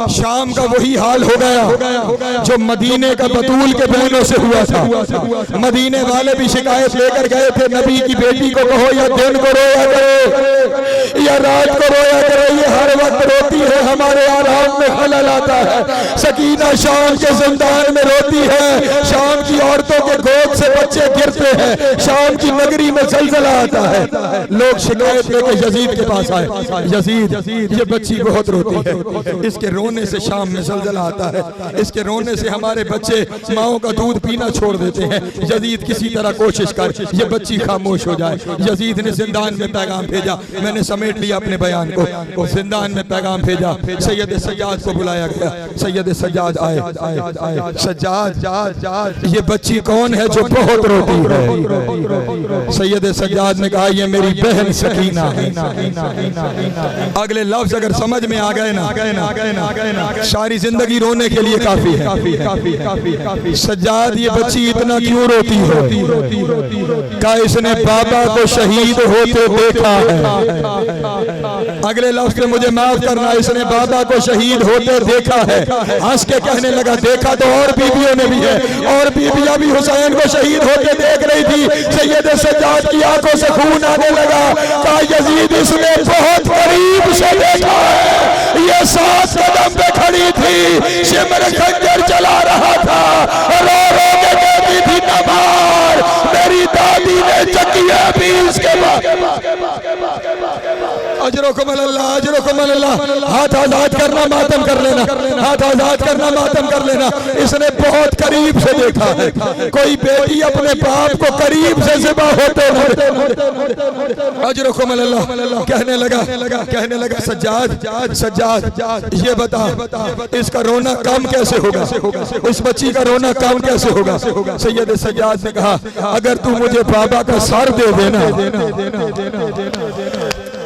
शाम का वही हाल हो गया जो मदीने का बतूल के बहनों से हुआ था। मदीने वाले भी शिकायत लेकर गए थे, नबी की बेटी को कहो या दिन को रोया करे या रात को रोया करे, ये हर वक्त रोती है, हमारे आराम में खलल आता है। सकीना शाम के जिंदान में रोती है, शाम की औरतों के गोद से बच्चे गिरते हैं, शाम की नगरी में जलजला आता है। लोग शिकायत लेके यजीद के पास आए, यजीद ये बच्ची बहुत रोती है, इसके रोने से शाम में जलजला आता है, इसके रोने से हमारे बच्चे माओ का दूध पीना छोड़ देते हैं। यजीद किसी तरह कोशिश कर ये बच्ची खामोश हो जाए। यजीद ने जिंदान में पैगाम भेजा, मैंने समेट लिया अपने बयान को, जिंदान में पैगाम भेजा। सैयद सज्जाद को बुलाया गया, सैयद सज्जाद आए। सज्जाद ये बच्ची कौन है जो बहुत रोती है? सैयद सज्जाद ने कहा ये मेरी बहन सकीना है। अगले लफ्ज अगर समझ में आ गए ना, सारी जिंदगी रोने के लिए काफी है। सज्जाद ये बच्ची इतना क्यों रोती है? का इसने बाबा को शहीद होते देखा है। अगले लफ्ज में मुझे माफ करना, इसने बाबा को शहीद होते देखा है। हंस के कहने लगा देखा तो और बीबियों ने भी है, और बीबियां भी हुसैन को शहीद होते देख रही थी। सैयद सज्जाद की आंखों से खून आने लगा। कहा यजीद इसने बहुत करीब से देखा है, ये 7 कदम पे खड़ी थी, शिमर खंजर चला रहा था, रो रो के कहती थी न मार। मेरी दादी ने चकिया भी इसके अजरकुमुल्लाह, अजरकुमुल्लाह। हाथ आजाद करना मातम कर लेना, हाथ आजाद करना मातम कर लेना। इसने बहुत करीब से देखा है, कोई बेटी अपने बाप को करीब से ज़िबा होते अजरकुमुल्लाह। कहने लगा सज्जाद ये बता इसका रोना कम कैसे होगा, इस बच्ची का रोना कम कैसे होगा? सैयद सज्जाद ने कहा अगर तू मुझे बाबा का सर दे देना,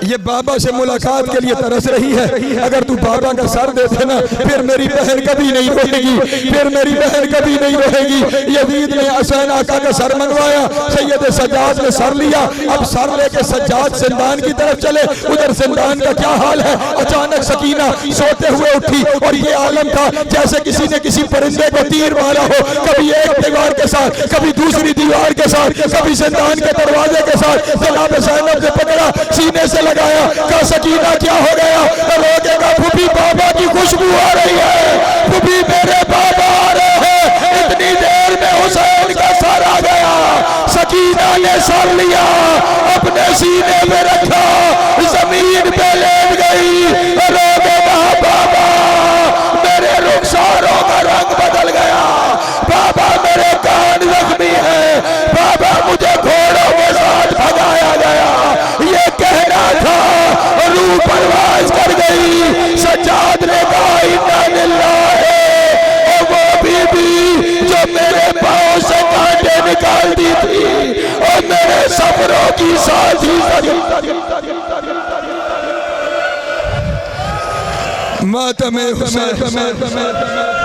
ये बाबा से मुलाकात के लिए तरस रही है, अगर तू बाबा का सर दे देना फिर मेरी बहन कभी नहीं रोएगी, फिर मेरी बहन कभी नहीं रोएगी। यजीद ने हुसैन आका का सर मंगवाया, सैयद सज्जाद ने सर लिया। अब सर लेके सज्जाद जिंदान की तरफ चले, उधर जिंदान का क्या हाल है। अचानक सकीना सोते हुए उठी और ये आलम था जैसे किसी ने किसी परिंदे को तीर मारा हो, कभी एक दीवार के साथ, कभी दूसरी दीवार के साथ, कभी जिंदान के दरवाजे के साथ। जनाब ज़ैनब ने पकड़ा, सीने से लगाया, कहा सकीना क्या हो गया? रोके का फूफी बाबा की खुशबू आ रही है, फूफी मेरे बाबा आ रहे हैं। इतनी देर में हुसैन का सर आ गया, सकीना ने सर लिया, अपने सीने में रखा, जमीन पे लेट गई, रोके कहा बाबा मेरे रुखसारों का रंग बदल गया, बाबा मेरे कान जख्मी है, बाबा मुझे घोड़ों के साथ भगाया गया। ये कहना था, रूह परवाज कर गई। सज्जाद ने कहा इन्ना लिल्लाहि, और वो बीबी जो मेरे पाँव से कांटे निकालती थी और मेरे सफरों की साथी मातम हुसैन।